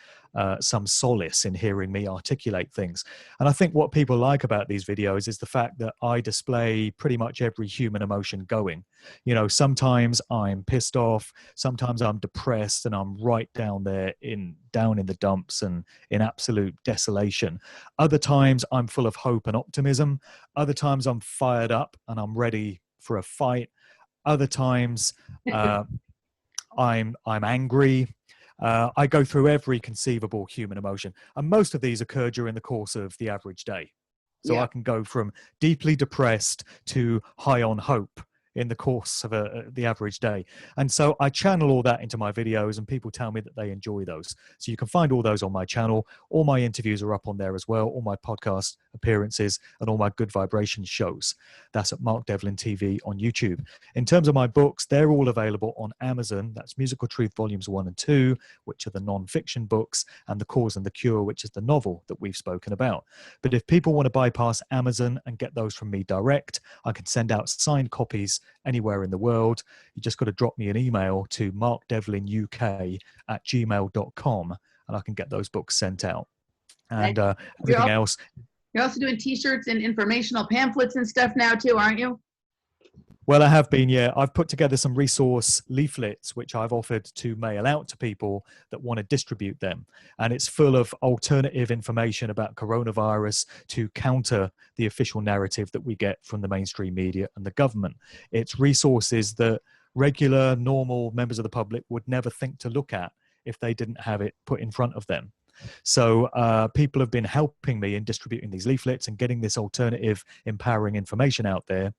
some solace in hearing me articulate things. And I think what people like about these videos is the fact that I display pretty much every human emotion going. You know, sometimes I'm pissed off, sometimes I'm depressed, and I'm right down there down in the dumps and in absolute desolation. Other times I'm full of hope and optimism. Other times I'm fired up and I'm ready for a fight. Other times I'm angry. I go through every conceivable human emotion, and most of these occur during the course of the average day. So Yeah. I can go from deeply depressed to high on hope in the course of the average day. And so I channel all that into my videos, and people tell me that they enjoy those. So you can find all those on my channel. All my interviews are up on there as well, all my podcast appearances and all my Good Vibrations shows. That's at Mark Devlin TV on YouTube. In terms of my books, they're all available on Amazon. That's Musical Truth Volumes 1 and 2, which are the non-fiction books, and The Cause and the Cure, which is the novel that we've spoken about. But if people want to bypass Amazon and get those from me direct, I can send out signed copies anywhere in the world. You just got to drop me an email to markdevlinuk@gmail.com and I can get those books sent out. And everything else. You're also doing t-shirts and informational pamphlets and stuff now too, aren't you? Well, I have been, yeah. I've put together some resource leaflets, which I've offered to mail out to people that want to distribute them. And it's full of alternative information about coronavirus to counter the official narrative that we get from the mainstream media and the government. It's resources that regular, normal members of the public would never think to look at if they didn't have it put in front of them. So people have been helping me in distributing these leaflets and getting this alternative, empowering information out there.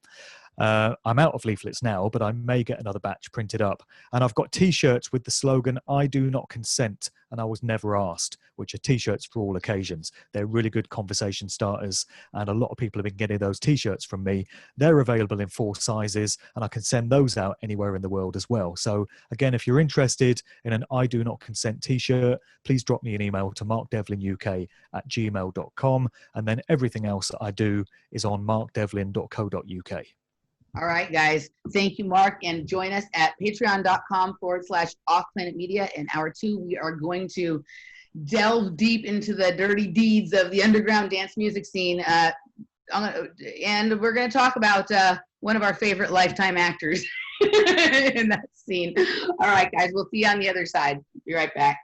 I'm out of leaflets now, but I may get another batch printed up. And I've got t-shirts with the slogan, "I do not consent and I was never asked," which are t-shirts for all occasions. They're really good conversation starters. And a lot of people have been getting those t-shirts from me. They're available in 4 sizes, and I can send those out anywhere in the world as well. So again, if you're interested in an "I do not consent" t-shirt, please drop me an email to markdevlinuk@gmail.com. And then everything else that I do is on markdevlin.co.uk. All right, guys. Thank you, Mark. And join us at patreon.com/offplanetmedia. In hour 2, we are going to delve deep into the dirty deeds of the underground dance music scene. And we're going to talk about one of our favorite lifetime actors in that scene. All right, guys. We'll see you on the other side. Be right back.